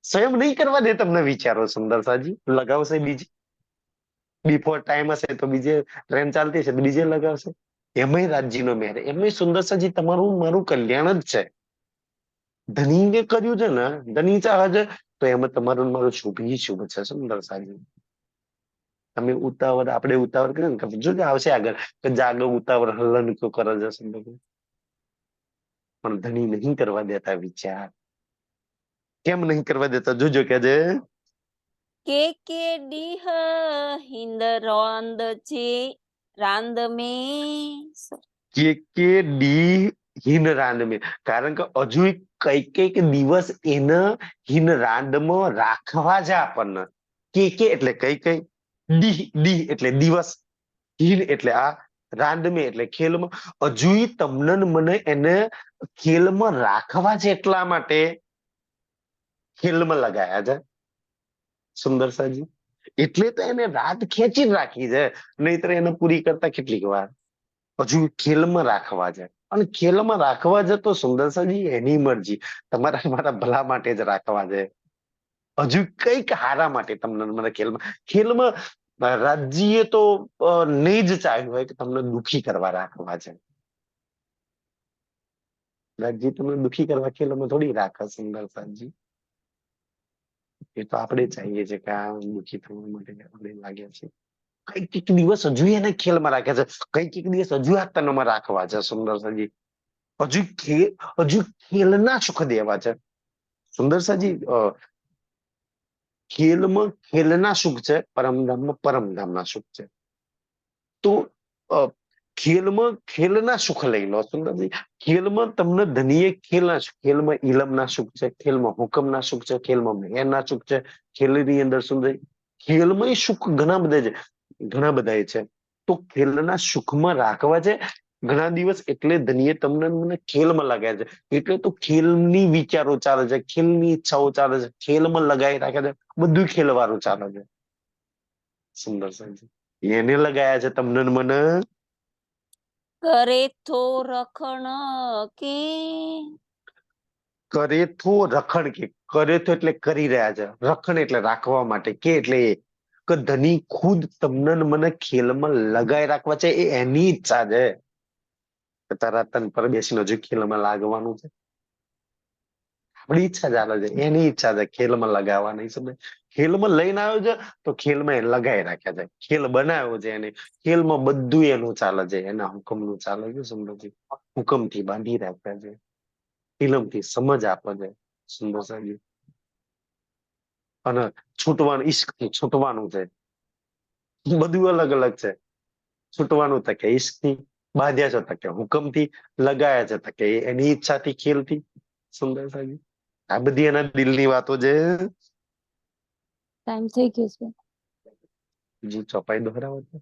સ્વયં નહીં કરવા દે તમને વિચારો સુંદરસાજી. લગાવશે બીજી, બિફોર ટાઈમ હશે તો બીજે ટ્રેન ચાલતી હશે તો બીજે લગાવશે. એમાંય રાજ્યનો મેર, એમાંય સુંદરસાજી તમારું મારું કલ્યાણ જ છે. ધનીને કર્યું છે ને, ધની ચાહે છે તો એમાં તમારું ને મારું શુભ ही શુભ છે સુંદરસાજી. તમે ઉતાવળ, આપણે ઉતાવળ કરીએ ને કે જોજે આવશે આગળ કે જાગો ઉતાવળ હલન ક્યો કરે છે સુંદરજી. પણ ધણી નહીં કરવા દેતા વિચાર. કેમ નહીં કરવા દેતા જોજો કે જે કે ડીહ હિંદ રોંદ છે રાંદ મેં કે ડી હિન રાંડ મેં, કારણ કે હજુ કઈક દિવસ એને હિન રાંડમાં રાખવા છે આપણને. કે એટલે કઈ ડી, ડી એટલે દિવસ, હિન એટલે આ, રાંડ મેં એટલે ખેલમાં. હજુ તમને ને મને એને ખેલમાં રાખવા છે એટલા માટે ખેલમાં લગાયા છે સુંદરસાજી. એટલે તો એને રાત ખેંચી રાખી છે, નહીતર એને પૂરી કરતા કેટલીક વાર. હજુ ખેલમાં રાખવા છે, અને ખેલમાં રાખવા છે તો સુંદરસાજી એની મરજી, તમારા મારા ભલા માટે જ રાખવા છે. હજુ કઈક હારા માટે તમને મને ખેલમાં રાજ્ય તો નહીં જ ચાલ્યું હોય કે તમને દુખી કરવા રાખવા છે. રાજ્ય તમને દુખી કરવા ખેલમાં થોડી રાખે સુંદરસાજી. એ તો આપણે ચાહીએ છીએ કે આ દુખી થવા માટે આપણે લાગે છે. કઈક દિવસ હજુ એને ખેલમાં રાખે છે, કઈક દિવસ હજુ આ તનમાં રાખવા છે સુંદરસાજી. હજુ ખેલના સુખ દેવા છે સુંદરસાજી. ખેલમાં ખેલના સુખ છે, પરમધામમાં પરમધામના સુખ છે. તો ખેલમાં ખેલના સુખ લઈ લો સુંદરજી. ખેલમાં તમને ધનીએ ખેલના સુખ, ખેલમાં ઇલમના સુખ છે, ખેલમાં હુકમના સુખ છે, ખેલમાં મેહરના સુખ છે. ખેલની અંદર સુંદર ખેલમાં સુખ ઘણા બધા છે, ઘણા બધા છે. તો ખેલના સુખમાં રાખવા છે ઘણા દિવસ, એટલે ધનીએ તમને મને ખેલમાં લગાય છે. એટલે તો ખેલની વિચારો ચાલે છે, ખેલની ઈચ્છાઓ ચાલે છે, ખેલમાં લગાવી રાખે છે. બધું ખેલવાળું ચાલે છે સુંદરસાજી. એને લગાયા છે તમને ને મને. કરે થો રખણ કે કરે તો રખણ કે, કરે તો એટલે કરી રહ્યા છે, રખણ એટલે રાખવા માટે, કે એટલે કે ધની ખુદ તમને ને મને ખેલમાં લગાઈ રાખવા છે. એ એની ઈચ્છા છે કે તારા તન પર બેસીને હજુ ખેલમાં લાગવાનું છે. આપણી ઈચ્છા ચાલે છે, એની ઈચ્છા છે ખેલમાં લગાવવાની. સમજ, ખેલમાં લઈને આવ્યો છે તો ખેલમાં એ લગાઈ રાખ્યા છે. ખેલ બનાવ્યો છે એને, ખેલમાં બધું એનું ચાલે છે, એના હુકમનું ચાલે છે. સમજી, હુકમથી બાંધી રાખ્યા છે, ઇલમથી સમજ આપે છે સુંદરસાજી. અને છૂટવાનું ઈશ્કથી છૂટવાનું છે. બધું અલગ અલગ છે. છૂટવાનું તો કે ઈશ્કથી, બાંધ્યા છે તો કે હુકમથી, લગાયા છે તો કે એની ઈચ્છાથી, ખેલથી. સુંદરસાજી, આ બધી એના દિલની વાતો છે. ટાઈમ થઈ ગયો છે. જી ચોપાઈ દોહરાવો છો.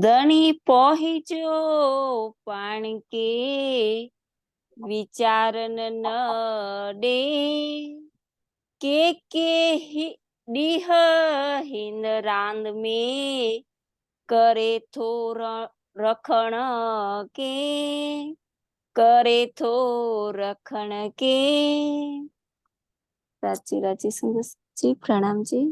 ધણી પહોંચ્યો પાણ કે વિચારન ન ડે કે ડીહ હિન રાંદ મેં કરે થો રખણ કે કરે થો રખણ કે. રાજી રાજી સંદેશ જી, પ્રણામ જી.